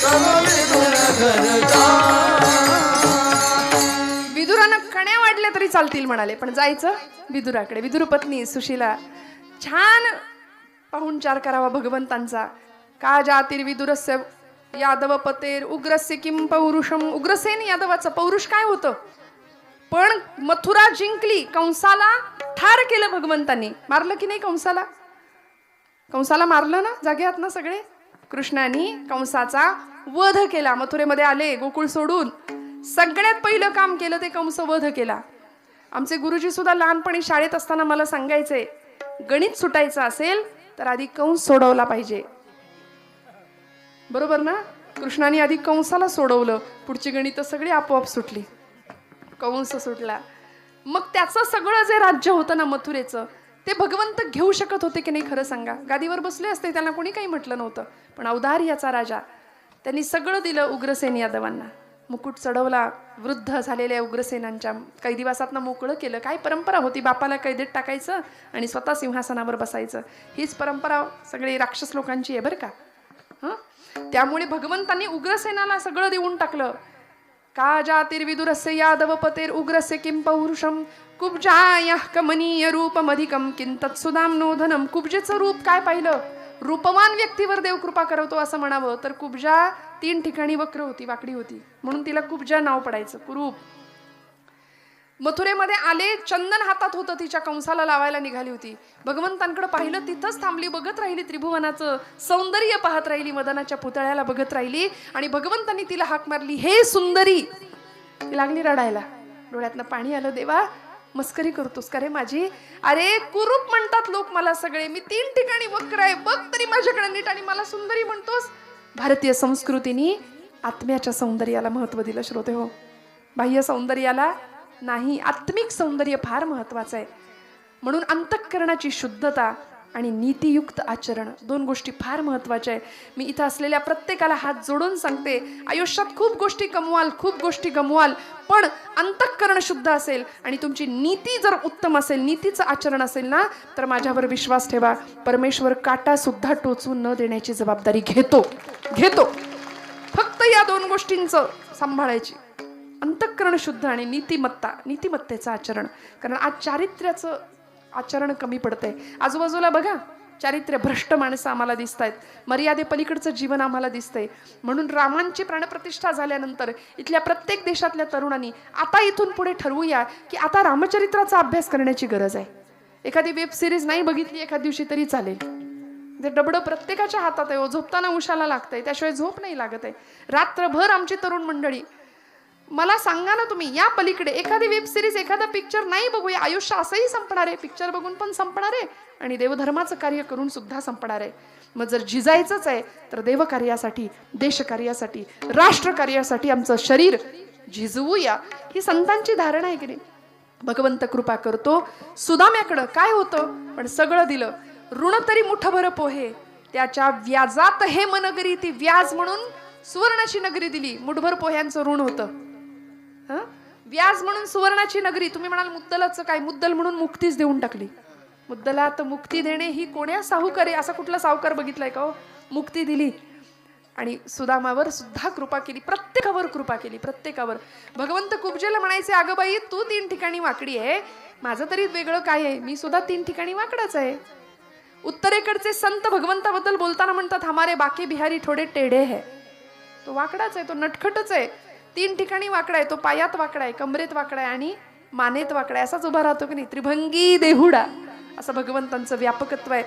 चलो विदुर घर जाए. विदुरानं कण्या वाढल्या तरी चालतील म्हणाले, पण जायचं विदुराकडे. विदुर पत्नी सुशीला छान पाहुणचार करावा भगवंतांचा. का जातिर्विदुरस्य यादव पतेर उग्रस्य किं पौरुषम. उग्रसेन यादवाचं पौरुष काय होतं, पण मथुरा जिंकली, कंसाला ठार केलं भगवंतांनी. मारलं की नाही कंसाला? कंसाला मारलं ना, जागे आहात ना सगळे? कृष्णाने कंसाचा वध केला. मथुरेमध्ये आले गोकुळ सोडून, सगळ्यात पहिलं काम केलं ते कंस वध केला. आमचे गुरुजी सुद्धा लहानपणी शाळेत असताना मला सांगायचे, गणित सुटायचं असेल तर आधी कंस सोडवला पाहिजे. बरोबर ना? कृष्णाने आधी कंसाला सोडवलं, पुढची गणित सगळी आपोआप सुटली. कंस सुटला, मग त्याचं सगळं जे राज्य होतं ना मथुरेचं, ते भगवंत घेऊ शकत होते की नाही? खरं सांगा. गादीवर बसले असते, त्यांना कोणी काही म्हटलं नव्हतं, पण औदार्याचा राजा, त्यांनी सगळं दिलं उग्रसेन यादवांना. मुकुट चढवला, वृद्ध झालेल्या उग्रसेनांच्या काही दिवसातनं मोकळं केलं. काय परंपरा होती, बापाला कैदेत टाकायचं आणि स्वतः सिंहासनावर बसायचं. हीच परंपरा सगळी राक्षस लोकांची आहे बरं का. त्यामुळे भगवंतांनी उग्रसेनाला सगळं देऊन टाकलं. का जातिर्विदुरस्य यादव पतेर उग्रस्य किं पौरुषम कुब्जाया कमनीय रूपमधिकम किंतत् सुदाम्नोधनम. कुब्जेचं रूप काय पाहिलं, रूपवान व्यक्तीवर देव कृपा करवतो असं म्हणावं तर कुब्जा 3 ठिकाणी वक्र होती, वाकडी होती, म्हणून तिला कुब्जा नाव पडायचं, कुरूप. मथुरेमध्ये आले, चंदन हातात होतं, तिच्या कंसाला लावायला निघाली होती. भगवंतांकडे पाहिलं, तिथंच थांबली, बघत राहिली, त्रिभुवनाचं सौंदर्य पाहत राहिली, मदनाच्या पुतळ्याला बघत राहिली, आणि भगवंतांनी तिला हाक मारली, हे सुंदरी. ती लागली रडायला, डोळ्यातनं पाणी आलं. देवा, मस्करी करतोस का रे माझी? अरे कुरूप म्हणतात लोक मला सगळे, मी 3 ठिकाणी वक्र आहे, बघ तरी माझ्याकडे नीट, आणि मला सुंदरी म्हणतोस? भारतीय संस्कृतीने आत्म्याच्या सौंदर्याला महत्व दिलं श्रोते हो, बाह्य सौंदर्याला नाही. आत्मिक सौंदर्य फार महत्वाचं आहे. म्हणून अंतःकरणाची शुद्धता आणि नीतियुक्त आचरण 2 गोष्टी फार महत्वाच्या आहे. मी इथं असलेल्या प्रत्येकाला हात जोडून सांगते, आयुष्यात खूप गोष्टी कमवाल, खूप गोष्टी गमवाल, पण अंतःकरण शुद्ध असेल आणि तुमची नीती जर उत्तम असेल, नीतीचं आचरण असेल ना, तर माझ्यावर विश्वास ठेवा, परमेश्वर काटा सुद्धा टोचून न देण्याची जबाबदारी घेतो. फक्त या 2 गोष्टींचं सांभाळायची, अंतःकरण शुद्ध आणि नीतिमत्तेचं आचरण. कारण आज चारित्र्याचं आचरण कमी पडतंय. आजूबाजूला बघा, चारित्र्य भ्रष्ट माणसं आम्हाला दिसत आहेत, मर्यादे पलीकडचं जीवन आम्हाला दिसतंय. म्हणून रामांची प्राणप्रतिष्ठा झाल्यानंतर इथल्या प्रत्येक देशातल्या तरुणांनी आता इथून पुढे ठरवूया की आता रामचरित्राचा अभ्यास करण्याची गरज आहे. एखादी वेब सिरीज नाही बघितली एखाद दिवशी तरी चालेल, ते डबडं प्रत्येकाच्या हातात आहे. झोपताना उशाला लागतंय, त्याशिवाय झोप नाही लागत आहे. रात्रभर आमची तरुण मंडळी, मला सांगा ना तुम्ही, या पलीकडे एखादी वेब सिरीज, एखादा पिक्चर नाही बघूया, आयुष्य असंही संपणार आहे, पिक्चर बघून पण संपणार आहे आणि देवधर्माचं कार्य करून सुद्धा संपणार आहे. मग जर झिजायचंच आहे तर देवकार्यासाठी, देशकार्यासाठी, राष्ट्रकार्यासाठी आमचं शरीर झिजवूया, ही संतांची धारणा आहे की नाही. भगवंत कृपा करतो. सुदाम्याकडं काय होतं, पण सगळं दिलं. ऋण तरी मुठभर पोहे, त्याच्या व्याजात हे मनगरी, ती व्याज म्हणून सुवर्णाची नगरी दिली. मुठभर पोह्यांचं ऋण होतं, व्याज म्हणून सुवर्णाची नगरी. तुम्ही म्हणाल मुद्दलाचं काय, मुद्दल म्हणून मुक्तीच देऊन टाकली. मुद्दलात मुक्ती देणे ही कोण्या साहुकारे, असा कुठला साहुकार बघितलाय का हो? मुक्ती दिली. आणि सुदामावर सुद्धा कृपा केली, प्रत्येकावर कृपा केली, प्रत्येकावर. भगवंत कुब्जेला म्हणायचे, अगं बाई तू 3 ठिकाणी वाकडी आहे, माझं तरी वेगळं काय आहे, मी सुद्धा 3 ठिकाणी वाकडाच आहे. उत्तरेकडचे संत भगवंताबद्दल बोलताना म्हणतात, हमारे बाकी बिहारी थोडे टेढ़े है. तो वाकडाच आहे, तो नटखटच आहे, 3 ठिकाणी वाकडा आहे. तो पायात वाकडा आहे, कमरेत वाकडा आहे आणि मानेत वाकडा आहे. असाच उभा राहतो की नाही, त्रिभंगी देहुडा, असं भगवंतांचं व्यापकत्व आहे.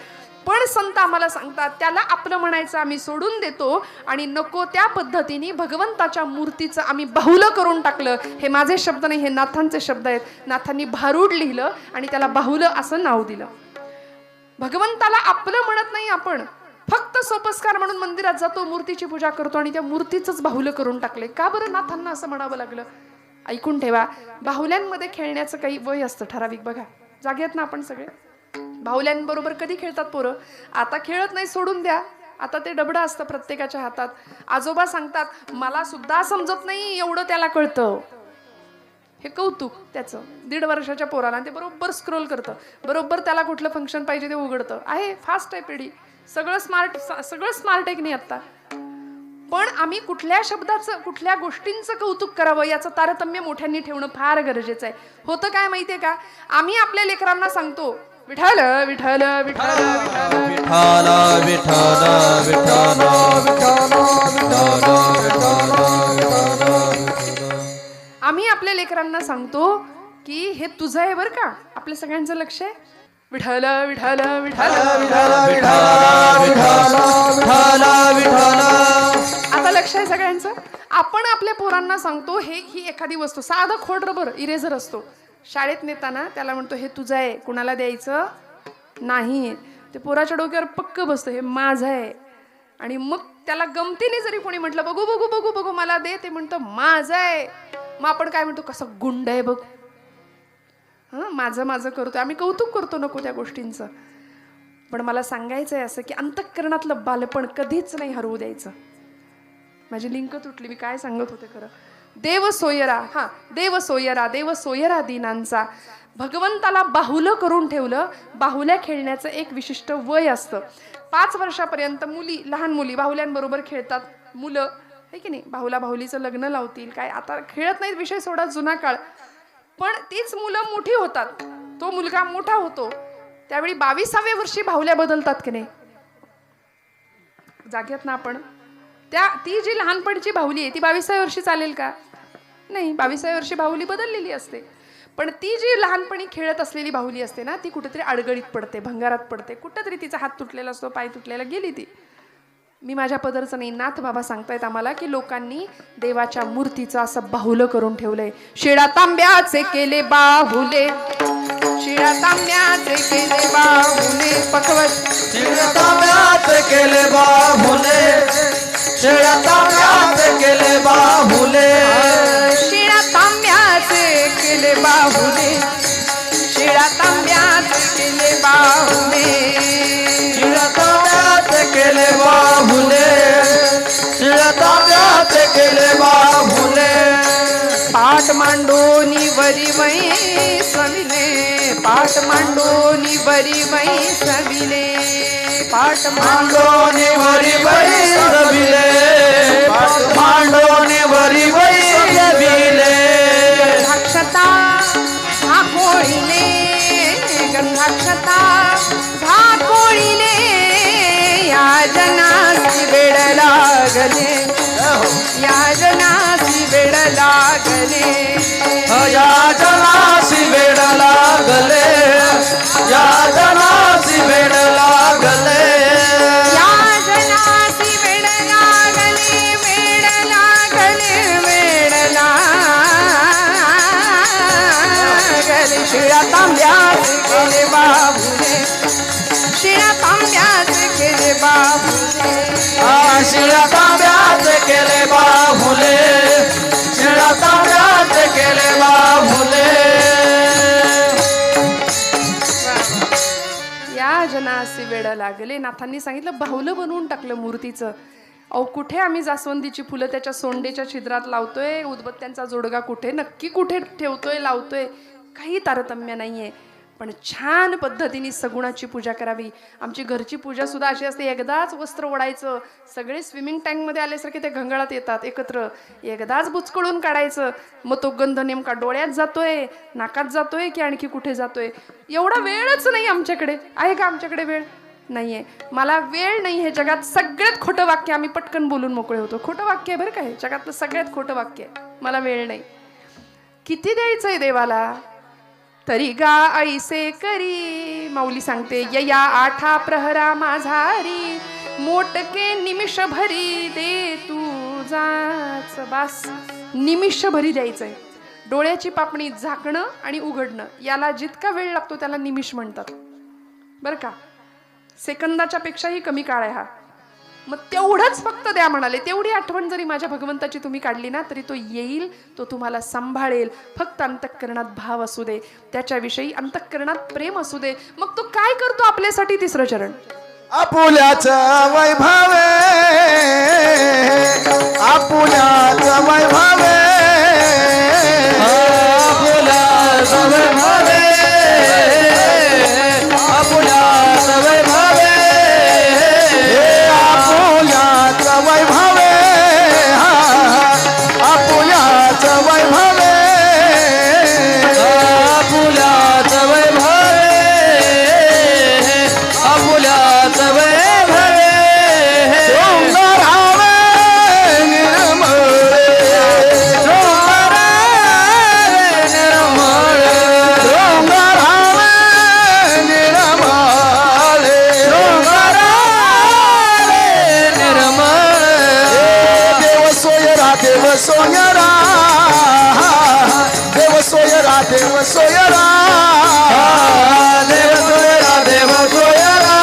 पण संत आम्हाला सांगतात, त्याला आपलं म्हणायचं आम्ही सोडून देतो आणि नको त्या पद्धतीने भगवंताच्या मूर्तीचं आम्ही बाहुलं करून टाकलं. हे माझे शब्द नाही, हे नाथांचे शब्द आहेत. नाथांनी भारूड लिहिलं आणि त्याला बाहुलं असं नाव दिलं. भगवंताला आपलं म्हणत नाही आपण, फक्त सोपस्कार म्हणून मंदिरात जातो, मूर्तीची पूजा करतो आणि त्या मूर्तीचंच बाहुलं करून टाकले. का बरं नाथांना असं म्हणावं लागलं? ऐकून ठेवा, बाहुल्यांमध्ये खेळण्याचं काही वय असतं ठराविक. बघा, जागेत ना आपण सगळे, बाहुल्यांबरोबर कधी खेळतात पोरं? आता खेळत नाही, सोडून द्या. आता ते डबडं असतं प्रत्येकाच्या हातात. आजोबा सांगतात, मला सुद्धा समजत नाही एवढं त्याला कळतं. हे कौतुक त्याचं 1.5 वर्षाच्या पोराला, ते बरोबर स्क्रोल करतं, बरोबर त्याला कुठलं फंक्शन पाहिजे ते उघडतं. आहे, फास्ट आहे पिढी, सगळं स्मार्ट आहे की नाही आत्ता. पण आम्ही कुठल्या शब्दाचं, कुठल्या गोष्टींचं कौतुक करावं याचं तारतम्य मोठ्यांनी ठेवणं फार गरजेचं आहे. होतं काय माहितीये का, आम्ही आपल्या लेकरांना सांगतो, विठ्ठल विठ्ठल विठ्ठल विठ्ठल विठ्ठल आम्ही आपल्या लेकरांना सांगतो की हे तुझं आहे बरं का, आपल्या सगळ्यांचं लक्ष आहे. विठ्ठल विठ्ठल विठ्ठल आता लक्ष आहे सगळ्यांचं. आपण आपल्या पोरांना सांगतो, ही एखादी वस्तू, साधं खोड रबर इरेझर असतो, शाळेत नेताना त्याला म्हणतो हे तुझं आहे, कुणाला द्यायचं नाही. ते पोराच्या डोक्यावर पक्क बसतं, हे माझं आहे. आणि मग त्याला गमतीने जरी कोणी म्हटलं बघू बघू बघू बघू मला दे, ते म्हणतं माझं आहे. मग आपण काय म्हणतो, कसं गुंड आहे बघ, माझं माझं करतोय. आम्ही कौतुक करतो नको त्या गोष्टींचं. पण मला सांगायचं आहे असं की अंतःकरणातलं बालपण कधीच नाही हरवू द्यायचं. माझी लिंक तुटली, मी काय सांगत होते खरं. देव सोयरा, देव सोयरा, देव सोयरा दिनांचा. भगवंताला बाहुलं करून ठेवलं. बाहुल्या खेळण्याचं एक विशिष्ट वय असतं. 5 वर्षापर्यंत मुली, लहान मुली बाहुल्यांबरोबर खेळतात. मुलं आहे की नाही, बाहुला बाहुलीचं लग्न लावतील काय, आता खेळत नाहीत, विषय सोडा, जुना काळ. पण तीच मुलं मोठी होतात, तो मुलगा मोठा होतो, त्यावेळी 22व्या वर्षी बाहुल्या बदलतात की नाही, जाग्यात ना आपण. ती जी लहानपणीची बाहुली आहे ती 22व्या वर्षी चालेल का? नाही, 22व्या वर्षी बाहुली बदललेली असते. पण ती जी लहानपणी खेळत असलेली बाहुली असते ना, ती कुठेतरी अडगळीत पडते, भंगारात पडते, कुठेतरी तिचा हात तुटलेला असतो, पाय तुटलेला, गेली ती. मी माझ्या पदरचं नाही, नाथ बाबा सांगतायत आम्हाला की लोकांनी देवाच्या मूर्तीचं असं बाहुलं करून ठेवलंय. शिळा तांब्याचे केले बाहुले, शिळा तांब्याचे केले बाहुले, पकवत शिळा तांब्याचे केले बाहुले, शिळा तांब्याचे केले बाहुले, शिळा तांब्याचे केले बाहुले, शिळा तांब्याचे केले बाहुले, शिळा तांब्याचे केले बाहुले, शिळा तांब्याचे केले बाहुले. पाठ मांडोनी वरी वै सविले, पाठ मांडोनी वरी वै सविले, पाठ मांडोनी वरी वै सविले, मांडोनी वरी वै सविले. गंधाक्षता झाकोळीले, गंधाक्षता झाकोळीले, या जनासी वेळ लागले, या जनासी वेळ लागले, या जनासी वेळ लागले, या जनासी वेळ लागले, या जनासी वेळ लागले, वेळ लागले, वेळ लागले. शिळा तांब्याचे केले बाहुले, शिळा तांब्याचे केले बाहुले, शिळा तांब्याचे केले बाहुले, शिळा तांब्याचे केले बाहुले. या जनासी वेळ लागले. नाथांनी सांगितलं बाहुलं बनवून टाकलं मूर्तीचं. अहो कुठे आम्ही जास्वंदीची फुलं त्याच्या सोंडेच्या छिद्रात लावतोय, उदबत्त्यांचा जोडगा कुठे नक्की कुठे ठेवतोय, लावतोय, काही तारतम्य नाहीये. पण छान पद्धतीने सगुणाची पूजा करावी. आमची घरची पूजा सुद्धा अशी असते, एकदाच वस्त्र ओढायचं, सगळे स्विमिंग टँकमध्ये आल्यासारखे ते घंगाळात येतात एकत्र, एकदाच बुचकळून काढायचं. मग तो गंध नेमका डोळ्यात जातोय, नाकात जातोय की आणखी कुठे जातोय, एवढा वेळच नाही आमच्याकडे. आहे का आमच्याकडे वेळ? नाहीये. मला वेळ नाही हे जगात सगळ्यात खोटं वाक्य आम्ही पटकन बोलून मोकळे होतो. खोटं वाक्य आहे बरं का हे, जगातलं सगळ्यात खोटं वाक्य आहे. मला वेळ नाही. किती द्यायचंय देवाला? तरी गा ऐसे करी. माऊली सांगते, यया आठा प्रहरा माझारी, मोटके निमिष भरी दे तुझाच. बास, निमिष भरी द्यायचंय. डोळ्याची पापणी झाकणं आणि उघडणं याला जितका वेळ लागतो त्याला निमिष म्हणतात बरं का. सेकंदाच्या पेक्षाही कमी काळ आहे हा. मग तेवढंच फक्त द्या म्हणाले. तेवढी आठवण जरी माझ्या भगवंताची तुम्ही काढली ना तरी तो येईल, तो तुम्हाला सांभाळेल. फक्त अंतःकरणात भाव असू दे, त्याच्याविषयी अंतःकरणात प्रेम असू दे. मग तो काय करतो आपल्यासाठी? तिसरं चरण. आपुल्याच वैभवे, आपुल्याच वैभवे, आपुल्याच वैभवे, आपुल्याच वैभवे, आपुल्याच वैभवे, आपुल्याच वैभवे, आपुल्याच वैभवे, आपुल्याच वैभवे. शृंगारावे निर्मळे, शृंगारावे निर्मळे, शृंगारावे निर्मळे, शृंगारावे निर्मळे. देव सोयरा, देव सोयरा, देव सोयरा, देव सोयरा, देव सोयरा, देव सोयरा,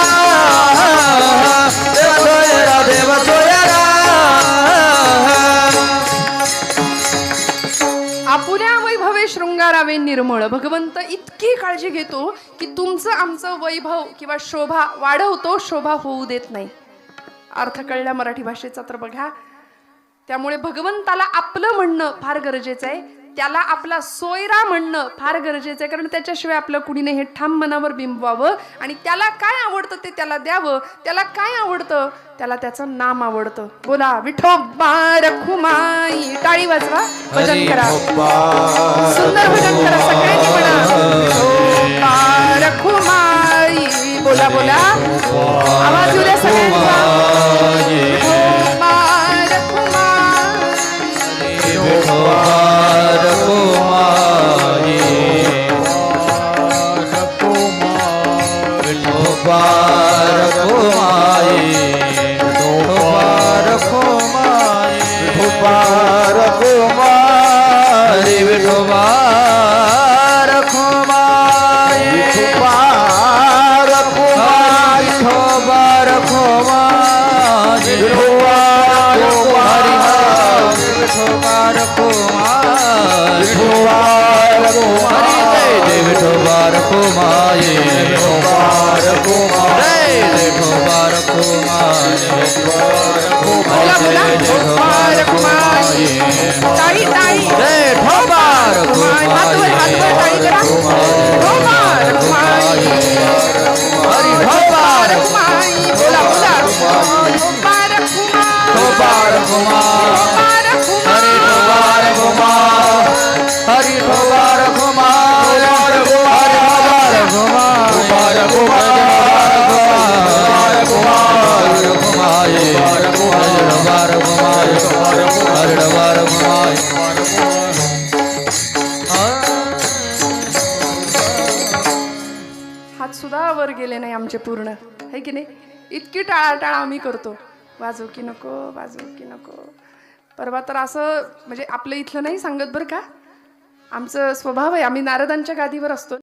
देव सोयरा, देव सोयरा. आपुल्या वैभवे शृंगारावे निर्मळ. भगवंत इतकी काळजी घेतो की तुमचं आमचं वैभव किंवा शोभा वाढवतो, शोभा होऊ देत नाही. अर्थ कळला मराठी भाषेचा तर बघा. त्यामुळे भगवंताला आपलं म्हणणं फार गरजेचं आहे, त्याला आपला सोयरा म्हणणं फार गरजेचं आहे. कारण त्याच्याशिवाय आपलं कुणी नाही हे ठाम मनावर बिंबवावं. आणि त्याला काय आवडतं ते त्याला द्यावं. त्याला काय आवडतं? त्याला त्याचं नाम आवडतं. बोला विठोबा रखुमाई. टाळी वाजवा, भजन करा, सुंदर भजन करा सगळ्यांनी म्हणा. विठोबा रखुमाई. बोला बोला, आवाज येऊ द्या सगळ्यांचा. विठोबा रखुमाई. विठोबा रखुमाई, विठोबा रखुमाई, विठोबा रखुमाई, विठोबा रखुमाई, विठोबा रखुमाई, विठोबा रखुमाई, विठोबा रखुमाई, विठोबा रखुमाई, विठोबा रखुमाई, जय विठोबा रखुमाई, विठोबा रखुमाई, जय विठोबा रखुमाई, बोला बोला, विठोबा रखुमाई. टाळी टाळी. जय विठोबा रखुमाई. हातवर हातवर टाळी करा. विठोबा रखुमाई. विठोबा रखुमाई. बोला बोला, विठोबा रखुमाई. विठोबा रखुमाई, हरि विठोबा रखुमाई, हरि विठोबा रखुमाई, हरि विठोबा रखुमाई, हरि विठोबा रखुमाई, हरि विठोबा रखुमाई. हात सुद्धा वर गेले नाही आमचे पूर्ण, है की नाही? इतकी टाळाटाळ आम्ही करतो. वाजव की नको, वाजव की नको. परवा तर असं म्हणजे आपलं इथलं नाही सांगत बरं का, आमचं स्वभाव आहे, आम्ही नारदांच्या गादीवर असतो.